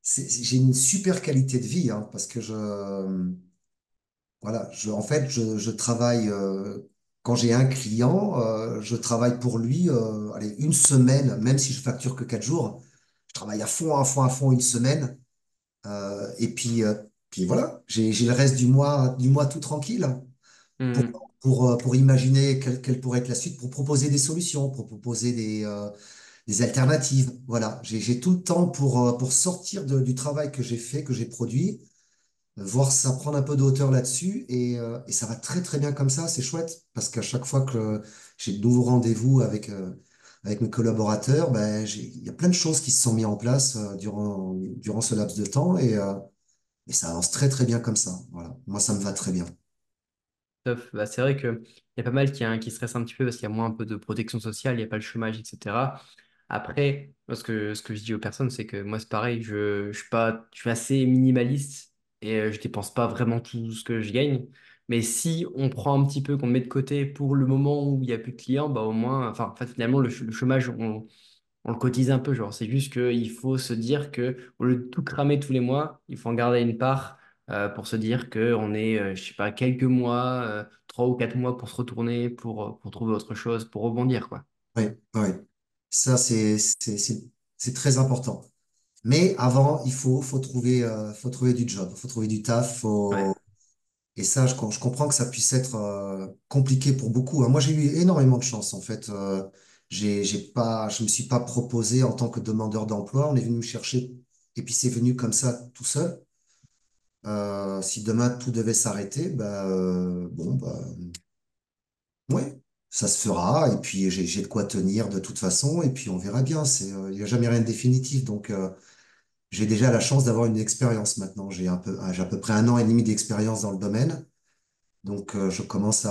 j'ai une super qualité de vie, hein, parce que voilà, en fait, je travaille, quand j'ai un client, je travaille pour lui, allez, une semaine, même si je facture que 4 jours, je travaille à fond, à fond, à fond une semaine. Et puis voilà, j'ai le reste du mois tout tranquille, hein, pour,
Hmm.
pour imaginer quelle pourrait être la suite, pour proposer des solutions, pour proposer des alternatives. Voilà, j'ai tout le temps pour sortir du travail que j'ai fait, que j'ai produit, voir ça prendre un peu de hauteur là-dessus. Et ça va très très bien comme ça, c'est chouette, parce qu'à chaque fois que j'ai de nouveaux rendez-vous avec mes collaborateurs, ben, il y a plein de choses qui se sont mises en place durant ce laps de temps. Et ça avance très très bien comme ça. Voilà. Moi, ça me va très bien.
Top. Bah, c'est vrai qu'il y a pas mal qui stressent un petit peu parce qu'il y a moins un peu de protection sociale, il n'y a pas le chômage, etc. Après, moi, ce que je dis aux personnes, c'est que moi, c'est pareil, je suis assez minimaliste et je dépense pas vraiment tout ce que je gagne. Mais si on prend un petit peu, qu'on met de côté pour le moment où il n'y a plus de clients, bah, au moins, finalement, le chômage, on le cotise un peu, genre. C'est juste qu'il faut se dire que au lieu de tout cramer tous les mois, il faut en garder une part pour se dire qu'on est, je sais pas, quelques mois, 3 ou 4 mois pour se retourner, pour trouver autre chose, pour rebondir, quoi.
Oui, oui. Ça, c'est très important. Mais avant, faut trouver du job, faut trouver du taf.
Ouais.
Et ça, je comprends que ça puisse être compliqué pour beaucoup, hein. Moi, j'ai eu énormément de chance, en fait. Je me suis pas proposé en tant que demandeur d'emploi. On est venu me chercher et puis c'est venu comme ça, tout seul. Si demain tout devait s'arrêter, bah, bon, bah, ouais, ça se fera. Et puis j'ai de quoi tenir de toute façon. Et puis on verra bien. Il n'y a jamais rien de définitif. Donc j'ai déjà la chance d'avoir une expérience maintenant. J'ai à peu près 1 an et demi d'expérience dans le domaine. Donc je commence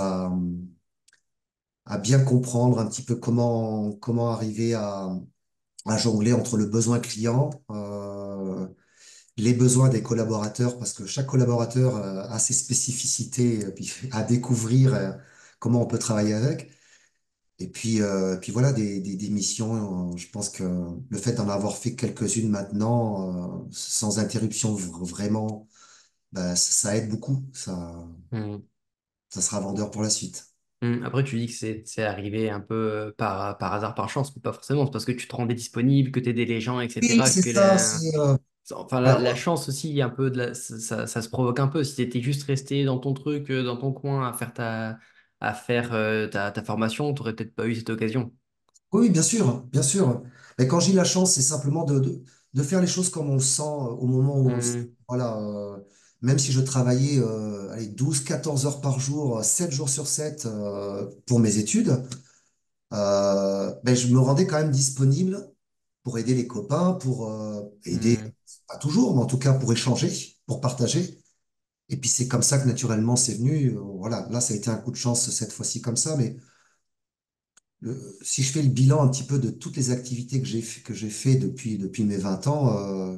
à bien comprendre un petit peu comment arriver à jongler entre le besoin client, les besoins des collaborateurs, parce que chaque collaborateur a ses spécificités, puis à découvrir comment on peut travailler avec. Et puis voilà, des missions. Je pense que le fait d'en avoir fait quelques-unes maintenant, sans interruption vraiment, bah, ça aide beaucoup. Ça sera vendeur pour la suite.
Après, tu dis que c'est arrivé un peu par hasard, par chance, mais pas forcément. C'est parce que tu te rendais disponible, que tu aidais les gens,
Oui,
etc.
c'est ça. C'est,
Enfin, la
alors,
chance aussi, il y a un peu ça se provoque un peu. Si tu étais juste resté dans ton truc, dans ton coin, à faire ta formation, tu n'aurais peut-être pas eu cette occasion.
oui, bien sûr, bien sûr. Mais quand j'ai la chance, c'est simplement de faire les choses comme on le sent au moment où on le sent.
Hmm,
Voilà. Même si je travaillais allez, 12, 14 heures par jour, 7 jours sur 7 pour mes études, ben, je me rendais quand même disponible pour aider les copains, pour aider,
hmm.
pas toujours, mais en tout cas pour échanger, pour partager. Et puis c'est comme ça que naturellement c'est venu. Voilà, là ça a été un coup de chance cette fois-ci comme ça, mais si je fais le bilan un petit peu de toutes les activités que j'ai fait depuis mes 20 ans,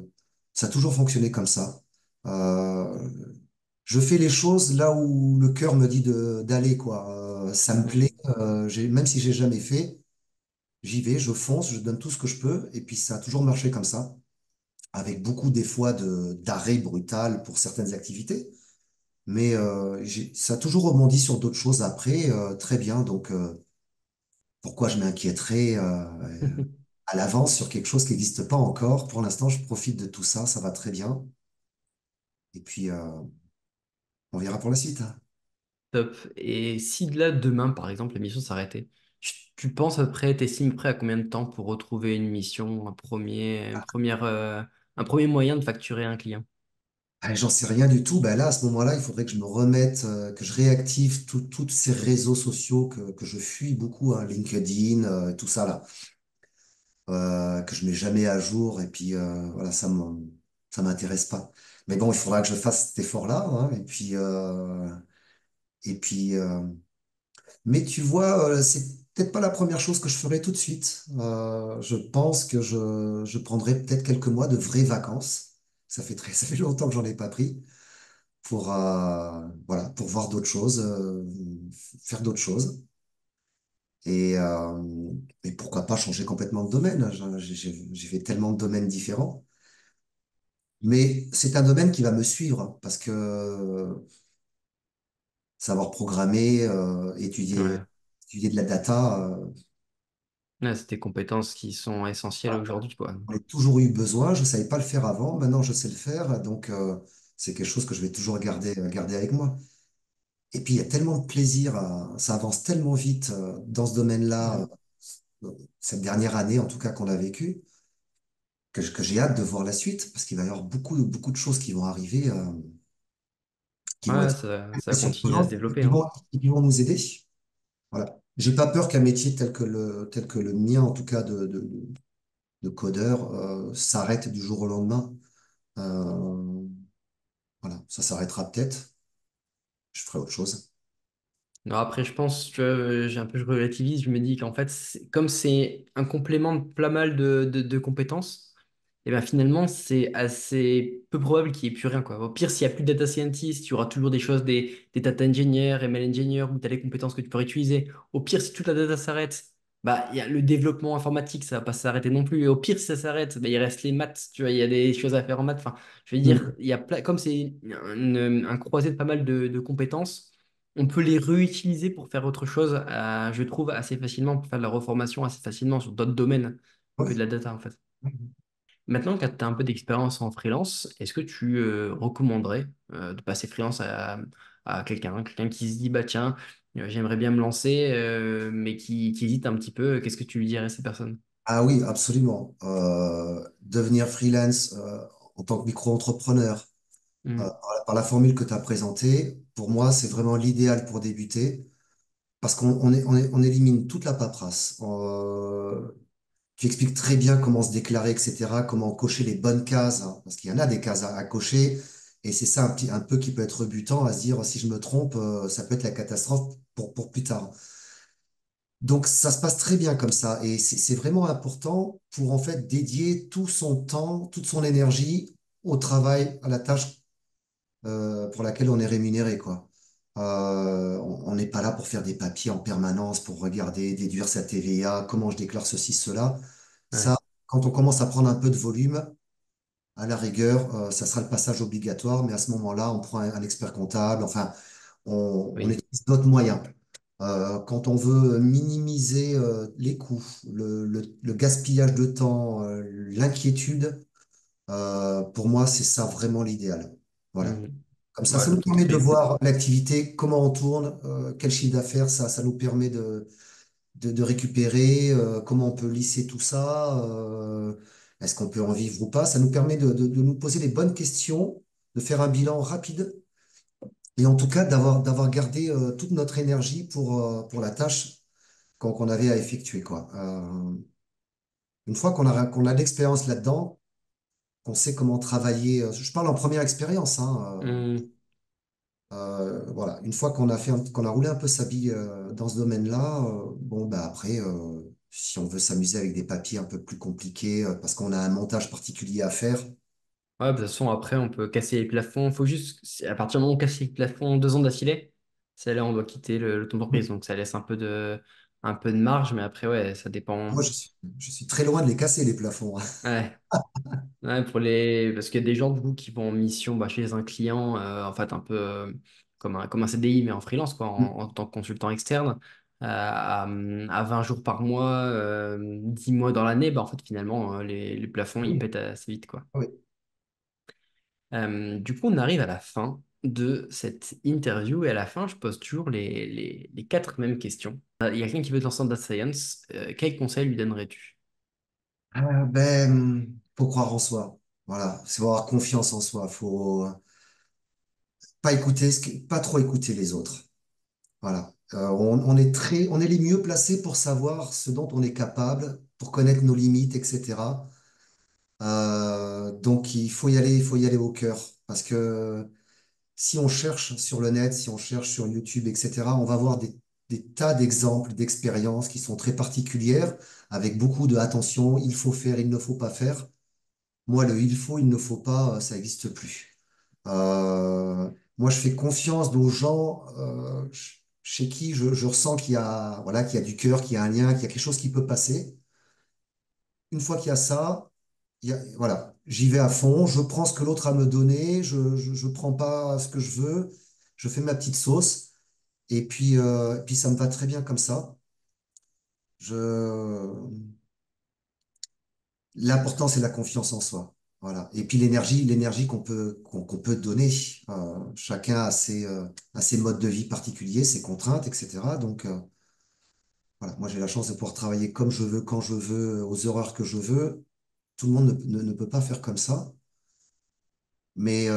ça a toujours fonctionné comme ça. Euh, je fais les choses là où le cœur me dit d'aller, quoi. Ça me plaît, même si j'ai jamais fait, j'y vais, je fonce, je donne tout ce que je peux, et puis ça a toujours marché comme ça, avec beaucoup des fois d'arrêt brutal pour certaines activités, mais ça a toujours rebondi sur d'autres choses après, très bien, donc pourquoi je m'inquiéterais à l'avance sur quelque chose qui n'existe pas encore? Pour l'instant, je profite de tout ça, ça va très bien, et puis on verra pour la suite, hein.
Top. Et si de là, demain, par exemple, la mission s'arrêtait, tu penses après, t'estimes prêt à combien de temps pour retrouver une mission, un premier moyen de facturer un client?
Ah, j'en sais rien du tout. Ben là, à ce moment-là, il faudrait que je me remette, que je réactive tous ces réseaux sociaux que je fuis beaucoup, hein, LinkedIn, tout ça là, que je mets jamais à jour. Et puis voilà, ça m'intéresse pas. Mais bon, il faudra que je fasse cet effort-là, hein, et puis, mais tu vois, c'est peut-être pas la première chose que je ferai tout de suite. Je pense que je prendrai peut-être quelques mois de vraies vacances. Ça fait longtemps que j'en ai pas pris pour, voilà, pour voir d'autres choses, faire d'autres choses. Et, euh, et pourquoi pas changer complètement de domaine. J'ai fait tellement de domaines différents. Mais c'est un domaine qui va me suivre hein, parce que savoir programmer,
Ouais.
étudier de la data,
Ouais, c'est des compétences qui sont essentielles
voilà,
aujourd'hui, quoi.
j'en ai toujours eu besoin. Je savais pas le faire avant. Maintenant, je sais le faire. Donc, c'est quelque chose que je vais toujours garder avec moi. Et puis, il y a tellement de plaisir, ça avance tellement vite dans ce domaine-là, cette dernière année, en tout cas, qu'on a vécu, que j'ai hâte de voir la suite, parce qu'il va y avoir beaucoup de choses qui vont arriver, qui vont
Ouais,
être
ça continue à se
surprenantes et
développer, hein.
qui vont nous aider. Voilà. J'ai pas peur qu'un métier tel que le mien, en tout cas de codeur, s'arrête du jour au lendemain. Euh, voilà, ça s'arrêtera peut-être. Je ferai autre chose.
Non, après, je pense que je relativise, je me dis qu'en fait, comme c'est un complément de pas mal de compétences, et ben finalement, c'est assez peu probable qu'il n'y ait plus rien, quoi. Au pire, s'il n'y a plus de data scientist, il y aura toujours des choses, des data engineers, ML engineers, où tu as les compétences que tu pourrais utiliser. Au pire, si toute la data s'arrête, bah, il y a le développement informatique, ça va pas s'arrêter non plus. Et au pire, si ça s'arrête, bah, il reste les maths, tu vois, il y a des choses à faire en maths. Enfin, je veux dire,
Mm.
il y a comme c'est un croisé de pas mal de compétences, on peut les réutiliser pour faire autre chose, je trouve, assez facilement, pour faire de la reformation assez facilement sur d'autres domaines que de
Ouais.
la data, en fait. Maintenant que tu as un peu d'expérience en freelance, est-ce que tu recommanderais de passer freelance à quelqu'un qui se dit, bah tiens, j'aimerais bien me lancer, mais qui hésite un petit peu, qu'est-ce que tu lui dirais à ces personnes?
Ah oui, absolument. Devenir freelance en tant que micro-entrepreneur,
Hmm.
par la formule que tu as présentée, pour moi, c'est vraiment l'idéal pour débuter parce on élimine toute la paperasse. Tu expliques très bien comment se déclarer, etc., comment cocher les bonnes cases, hein, parce qu'il y en a des cases à cocher, et c'est ça un peu qui peut être rebutant à se dire si je me trompe, ça peut être la catastrophe pour plus tard. Donc ça se passe très bien comme ça et c'est vraiment important pour en fait dédier tout son temps, toute son énergie au travail, à la tâche pour laquelle on est rémunéré, quoi. On n'est pas là pour faire des papiers en permanence, pour regarder, déduire sa TVA, comment je déclare ceci, cela.
Ouais.
Ça, quand on commence à prendre un peu de volume, à la rigueur, ça sera le passage obligatoire, mais à ce moment-là, on prend un expert comptable, enfin, on
Oui.
utilise d'autres moyens. Quand on veut minimiser les coûts, le gaspillage de temps, l'inquiétude, pour moi, c'est ça vraiment l'idéal. Voilà.
Mhm.
Comme
Ouais,
ça nous
tout à
permet de
fait.
voir l'activité, comment on tourne, quel chiffre d'affaires, ça nous permet de récupérer, comment on peut lisser tout ça, est-ce qu'on peut en vivre ou pas. Ça nous permet de nous poser les bonnes questions, de faire un bilan rapide et en tout cas d'avoir gardé toute notre énergie pour la tâche qu'on avait à effectuer, quoi. Une fois qu'on a de l'expérience là-dedans, qu'on sait comment travailler, je parle en première expérience, hein,
Mhm.
voilà, une fois qu'on a roulé un peu sa bille dans ce domaine-là, bon bah après, si on veut s'amuser avec des papiers un peu plus compliqués parce qu'on a un montage particulier à faire,
Ouais, bah, de toute façon, après, on peut casser les plafonds. Faut juste, à partir du moment où on casse les plafonds 2 ans d'affilée, c'est là où on doit quitter l'auto-entreprise. Donc, ça laisse un peu de marge, mais après, ouais, ça dépend.
moi je suis très loin de les casser les plafonds, hein.
Ouais. Ouais, parce qu'il y a des gens, du coup, qui vont en mission bah, chez un client, en fait, un peu comme un CDI, mais en freelance, quoi, en tant que consultant externe, à 20 jours par mois, 10 mois dans l'année, bah, en fait, finalement, les plafonds, ils
Oui,
pètent assez vite, quoi.
oui.
Du coup, on arrive à la fin de cette interview et à la fin, je pose toujours les 4 mêmes questions. Il y a quelqu'un qui veut te lancer en data science. Quel conseil lui donnerais-tu?
Faut croire en soi. Voilà, c'est avoir confiance en soi. Faut pas écouter, pas trop écouter les autres. Voilà. On est les mieux placés pour savoir ce dont on est capable, pour connaître nos limites, etc. Donc il faut y aller au cœur. Parce que si on cherche sur le net, si on cherche sur YouTube, etc., on va voir des tas d'exemples, d'expériences qui sont très particulières, avec beaucoup de attention, il faut faire, il ne faut pas faire. Moi, le il faut, il ne faut pas, ça n'existe plus. Moi, je fais confiance aux gens chez qui je ressens voilà, qu'il y a du cœur, qu'il y a un lien, qu'il y a quelque chose qui peut passer. Une fois qu'il y a ça, voilà, j'y vais à fond, je prends ce que l'autre a à me donner, je prends pas ce que je veux, je fais ma petite sauce, et puis ça me va très bien comme ça. Je, L'important, c'est la confiance en soi. Voilà. Et puis l'énergie qu'on peut donner. Chacun a ses modes de vie particuliers, ses contraintes, etc. Donc, voilà. Moi, j'ai la chance de pouvoir travailler comme je veux, quand je veux, aux horaires que je veux. Tout le monde ne peut pas faire comme ça. Mais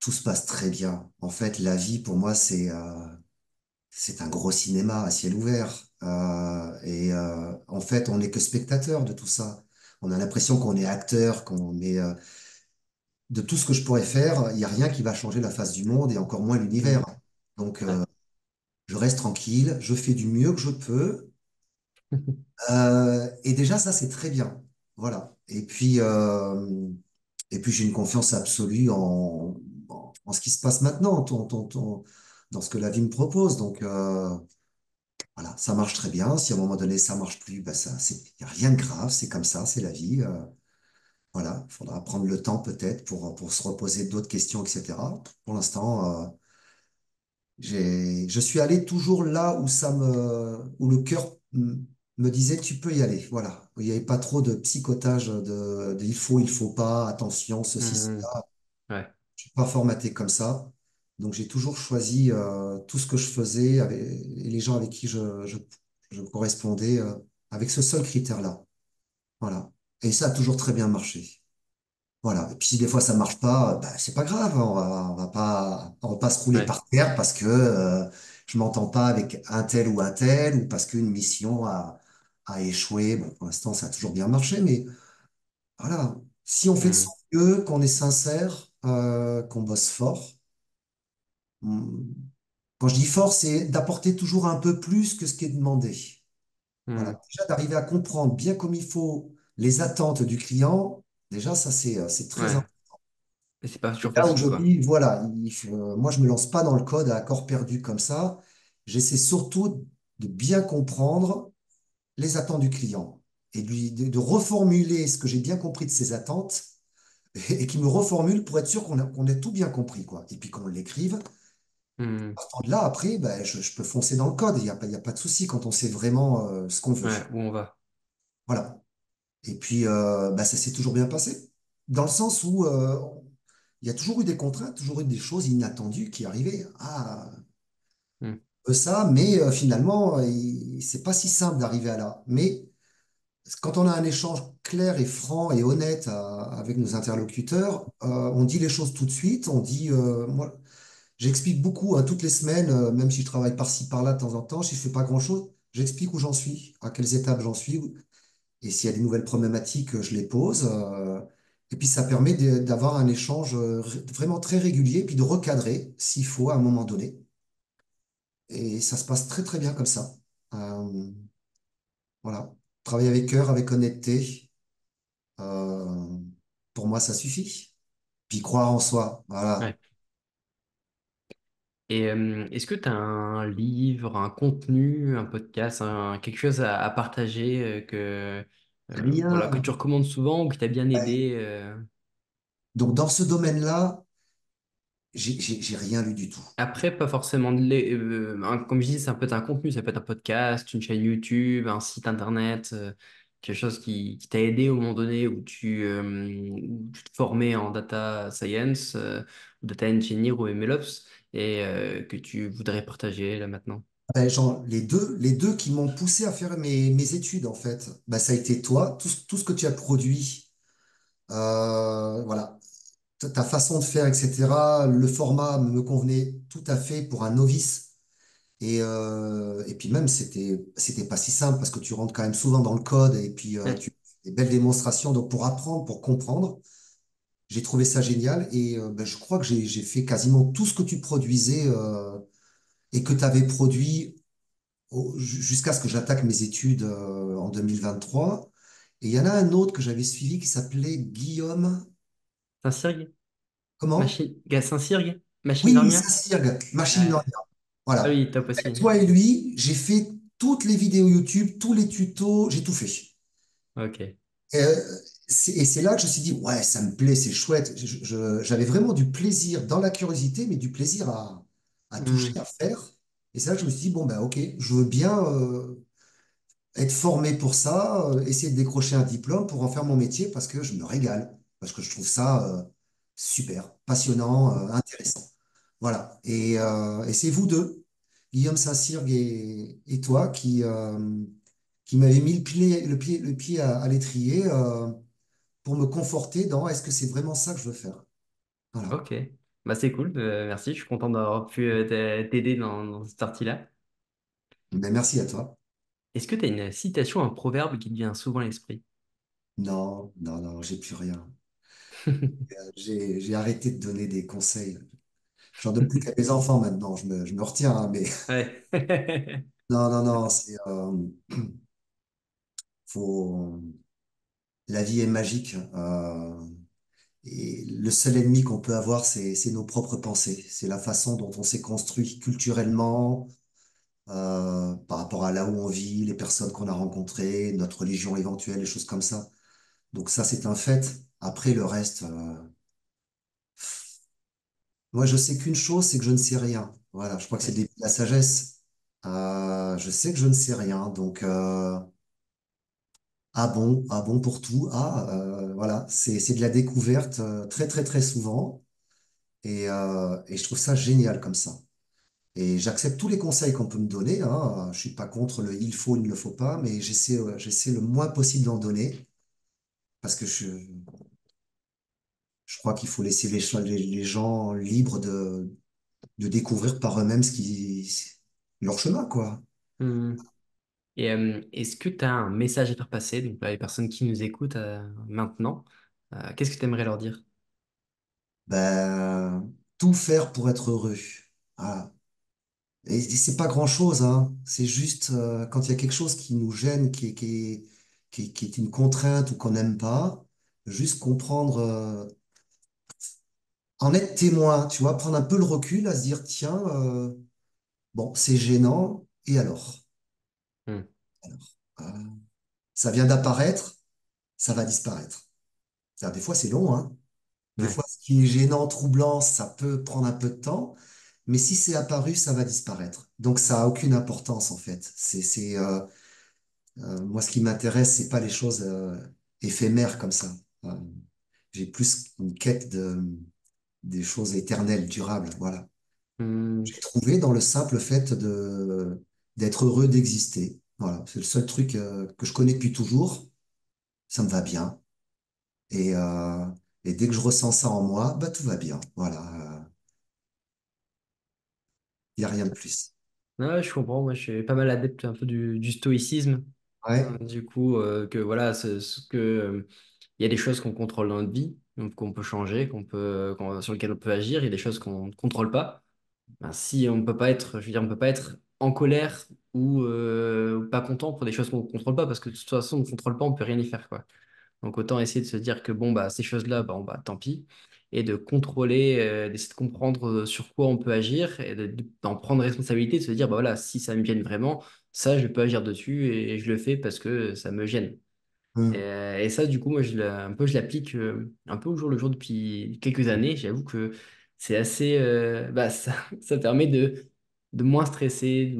tout se passe très bien. En fait, la vie, pour moi, c'est un gros cinéma à ciel ouvert. En fait, on n'est que spectateur de tout ça. On a l'impression qu'on est acteur, de tout ce que je pourrais faire, il n'y a rien qui va changer la face du monde et encore moins l'univers.
Hmm.
Donc,
Ouais.
je reste tranquille, je fais du mieux que je peux. Et déjà, ça, c'est très bien. Voilà. Et puis j'ai une confiance absolue en ce qui se passe maintenant, dans ce que la vie me propose. Donc, voilà, ça marche très bien. Si à un moment donné, ça marche plus, ben il n'y a rien de grave, c'est comme ça, c'est la vie. Voilà, il faudra prendre le temps peut-être pour se reposer d'autres questions, etc. Pour l'instant, je suis allé toujours là où le cœur me disait tu peux y aller. Voilà, il n'y avait pas trop de psychotage il faut pas, attention, ceci,
Hmm.
cela.
Ouais.
Je suis pas formaté comme ça. Donc j'ai toujours choisi tout ce que je faisais et les gens avec qui je correspondais avec ce seul critère-là. Voilà. Et ça a toujours très bien marché. Voilà. Et puis si des fois ça marche pas, bah, c'est pas grave, hein. On va pas se rouler
Ouais.
par terre parce que je m'entends pas avec un tel ou parce qu'une mission a échoué. Bon, pour l'instant, ça a toujours bien marché, mais voilà. Si on fait de son
Hmm.
mieux, qu'on est sincère, qu'on bosse fort, Quand je dis force, c'est d'apporter toujours un peu plus que ce qui est demandé.
Hmm.
Voilà. Déjà, d'arriver à comprendre bien comme il faut les attentes du client, déjà, ça, c'est très
Ouais.
important.
Et c'est pas
Et
toujours
là où
facile,
je
quoi.
dis, voilà, moi, je me lance pas dans le code à corps perdu comme ça. J'essaie surtout de bien comprendre les attentes du client et de reformuler ce que j'ai bien compris de ses attentes et qu'il me reformule pour être sûr qu'on ait tout bien compris, quoi. Et puis qu'on l'écrive.
Hmm.
Partant de là, après, ben, je peux foncer dans le code. Il y a pas de souci quand on sait vraiment ce qu'on veut.
Ouais, où on va.
Voilà. Et puis, bah, ça s'est toujours bien passé. Dans le sens où il y a toujours eu des contraintes, toujours eu des choses inattendues qui arrivaient. Ah,
Hmm.
ça, mais finalement, c'est pas si simple d'arriver à là. Mais quand on a un échange clair et franc et honnête avec nos interlocuteurs, on dit les choses tout de suite. On dit, moi, j'explique beaucoup hein, toutes les semaines, même si je travaille par-ci, par-là de temps en temps, si je fais pas grand-chose, j'explique où j'en suis, à quelles étapes j'en suis. Et s'il y a des nouvelles problématiques, je les pose. Et puis ça permet d'avoir un échange vraiment très régulier, puis de recadrer s'il faut à un moment donné. Et ça se passe très très bien comme ça. Euh, voilà. Travailler avec cœur, avec honnêteté, euh, pour moi, ça suffit. Puis croire en soi. Voilà.
Ouais. Et est-ce que tu as un livre, un contenu, un podcast, quelque chose à partager voilà, que
Rien.
tu recommandes souvent ou qui t'a bien
Ouais.
aidé
Donc dans ce domaine-là, j'ai rien lu du tout.
Après, pas forcément comme je dis, ça peut être un contenu, ça peut être un podcast, une chaîne YouTube, un site internet, quelque chose qui t'a aidé au moment donné où tu te formais en data science, ou data engineer ou MLOps et que tu voudrais partager là maintenant.
Ben, genre, les deux qui m'ont poussé à faire mes études, en fait, ben, ça a été toi, tout ce que tu as produit, voilà, ta façon de faire, etc. Le format me convenait tout à fait pour un novice. Et puis même, c'était pas si simple parce que tu rentres quand même souvent dans le code et puis
Ouais.
tu fais des belles démonstrations. Donc pour apprendre, pour comprendre, j'ai trouvé ça génial. Et ben, je crois que j'ai fait quasiment tout ce que tu produisais et que tu avais produit jusqu'à ce que j'attaque mes études en 2023. Et il y en a un autre que j'avais suivi qui s'appelait Guillaume.
Saint-Cyrgue?
Comment?
Saint-Cyrgue? Machine
Oui,
Learning?
Saint-Cyr, Machine
Ouais.
Learning.
Ah
Voilà.
oui, top aussi.
Toi et lui, j'ai fait toutes les vidéos YouTube, tous les tutos, j'ai tout fait.
Ok.
Et c'est là que je me suis dit, ouais, ça me plaît, c'est chouette. J'avais vraiment du plaisir dans la curiosité, mais du plaisir à toucher,
Hmm.
à faire. Et c'est là que je me suis dit, bon, ben, ok, je veux bien être formé pour ça, essayer de décrocher un diplôme pour en faire mon métier parce que je me régale, parce que je trouve ça super, passionnant, intéressant. Voilà. Et c'est vous deux, Guillaume Saint-Cyr et toi, qui m'avez mis le pied à l'étrier pour me conforter dans est-ce que c'est vraiment ça que je veux faire? Voilà.
Ok. Bah, c'est cool. Merci. Je suis content d'avoir pu t'aider dans cette partie-là.
Mais merci à toi.
Est-ce que tu as une citation, un proverbe qui te vient souvent à l'esprit?
Non, non, non, j'ai plus rien. J'ai arrêté de donner des conseils. J'en donne plus qu'à mes enfants maintenant. Je me retiens, hein, mais
Ouais.
non, non, non, faut, la vie est magique. Et le seul ennemi qu'on peut avoir, c'est nos propres pensées. C'est la façon dont on s'est construit culturellement, par rapport à là où on vit, les personnes qu'on a rencontrées, notre religion éventuelle, les choses comme ça. Donc ça, c'est un fait. Après, le reste, moi, je sais qu'une chose, c'est que je ne sais rien. Voilà, je crois que c'est le
Ouais.
début de la sagesse. Je sais que je ne sais rien, donc ah bon pour tout. Voilà, c'est de la découverte très très très souvent, et je trouve ça génial comme ça. Et j'accepte tous les conseils qu'on peut me donner. Hein. Je suis pas contre le il faut, il ne le faut pas, mais j'essaie le moins possible d'en donner parce que je crois qu'il faut laisser les gens libres de découvrir par eux-mêmes leur chemin, quoi.
Hmm. Et est-ce que tu as un message à faire passer, donc là, les personnes qui nous écoutent maintenant, qu'est-ce que tu aimerais leur dire?
Ben, tout faire pour être heureux. Voilà. Et c'est pas grand-chose, hein. C'est juste quand il y a quelque chose qui nous gêne, qui est une contrainte ou qu'on n'aime pas, juste comprendre, en être témoin, tu vois, prendre un peu le recul, à se dire, tiens, bon, c'est gênant, et alors?
Hmm.
Alors, ça vient d'apparaître, ça va disparaître. C'est-à-dire, des fois, c'est long, hein. Des
Ouais.
fois, ce qui est gênant, troublant, ça peut prendre un peu de temps, mais si c'est apparu, ça va disparaître. Donc, ça a aucune importance, en fait. Moi, ce qui m'intéresse, c'est pas les choses éphémères comme ça. Euh, j'ai plus une quête des choses éternelles, durables. Voilà.
Hmm.
J'ai trouvé dans le simple fait d'être heureux d'exister. Voilà. C'est le seul truc que je connais depuis toujours. Ça me va bien. Et, euh, et dès que je ressens ça en moi, bah, tout va bien. Voilà. Il n'y a rien de plus.
Ouais, je comprends. Moi, je suis pas mal adepte un peu du stoïcisme.
Ouais.
Du coup, que voilà, il y a des choses qu'on contrôle dans notre vie, donc qu'on peut changer, sur lesquelles on peut agir. Il y a des choses qu'on ne contrôle pas. Ben, si on peut pas être, je veux dire, on peut pas être en colère ou pas content pour des choses qu'on ne contrôle pas, parce que de toute façon, on ne contrôle pas, on peut rien y faire, quoi. Donc autant essayer de se dire que bon, bah, ces choses-là, bon, bah, tant pis, et de contrôler, d'essayer de comprendre sur quoi on peut agir, et d'en prendre responsabilité, de se dire, bah voilà, si ça me gêne vraiment, ça, je peux agir dessus, et je le fais parce que ça me gêne.
Hum.
Et ça, du coup, moi, je l'applique un peu au jour le jour depuis quelques années. J'avoue que c'est assez, bah, ça, ça permet de moins stresser,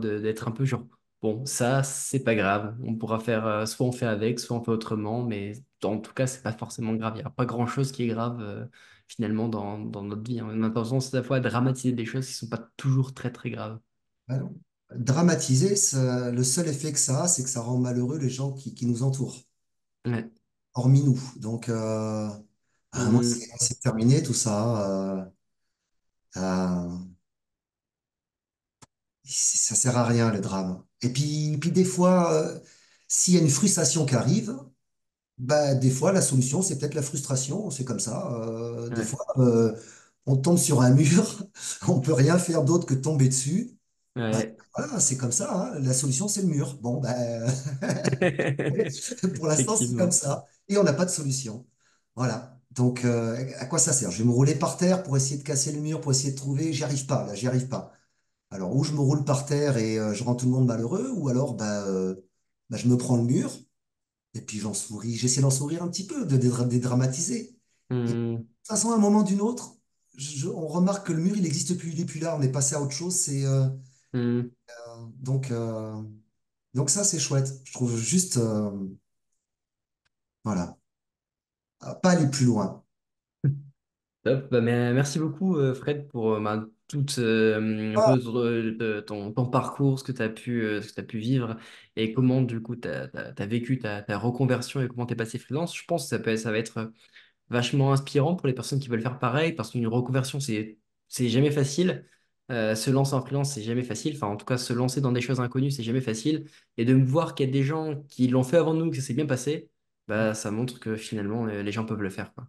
d'être un peu genre, bon, ça, c'est pas grave. On pourra faire, soit on fait avec, soit on fait autrement, mais en tout cas, c'est pas forcément grave. Il n'y a pas grand-chose qui est grave, finalement, dans notre vie, hein. On a tendance à la fois à dramatiser des choses qui sont pas toujours très, très graves.
Alors, dramatiser, le seul effet que ça a, c'est que ça rend malheureux les gens qui nous entourent,
Ouais.
hormis nous. Donc, à un moment,
Hum,
c'est terminé tout ça. Ça sert à rien, le drame. Et puis des fois, s'il y a une frustration qui arrive, bah, des fois, la solution, c'est peut-être la frustration. C'est comme ça. Des
ouais.
fois, on tombe sur un mur, on peut rien faire d'autre que de tomber dessus. Bah,
Ouais.
voilà, c'est comme ça, hein. La solution, c'est le mur. Bon, bah, pour l'instant, c'est comme
Effectivement.
ça. Et on n'a pas de solution. Voilà. Donc, à quoi ça sert? Je vais me rouler par terre pour essayer de casser le mur, pour essayer de trouver. J'y arrive pas, là, j'y arrive pas. Alors, ou je me roule par terre et je rends tout le monde malheureux, ou alors bah, je me prends le mur et puis j'en souris. J'essaie d'en sourire un petit peu, de dédramatiser. Et de toute
Hum,
façon, à un moment d'une autre, on remarque que le mur, il n'existe plus, il n'est plus là, on est passé à autre chose.
hum.
Donc, euh, donc ça, c'est chouette. Je trouve juste, voilà, pas aller plus loin.
Top. Bah, merci beaucoup, Fred, pour un
Ah,
peu ton parcours, ce que tu pu vivre et comment, du coup, tu as vécu ta reconversion et comment tu es passé freelance. Je pense que ça va être vachement inspirant pour les personnes qui veulent faire pareil parce qu'une reconversion, c'est jamais facile. Se lancer en freelance, c'est jamais facile. Enfin, en tout cas, se lancer dans des choses inconnues, c'est jamais facile. Et de me voir qu'il y a des gens qui l'ont fait avant nous, que ça s'est bien passé, bah, ça montre que finalement, les gens peuvent le faire, quoi.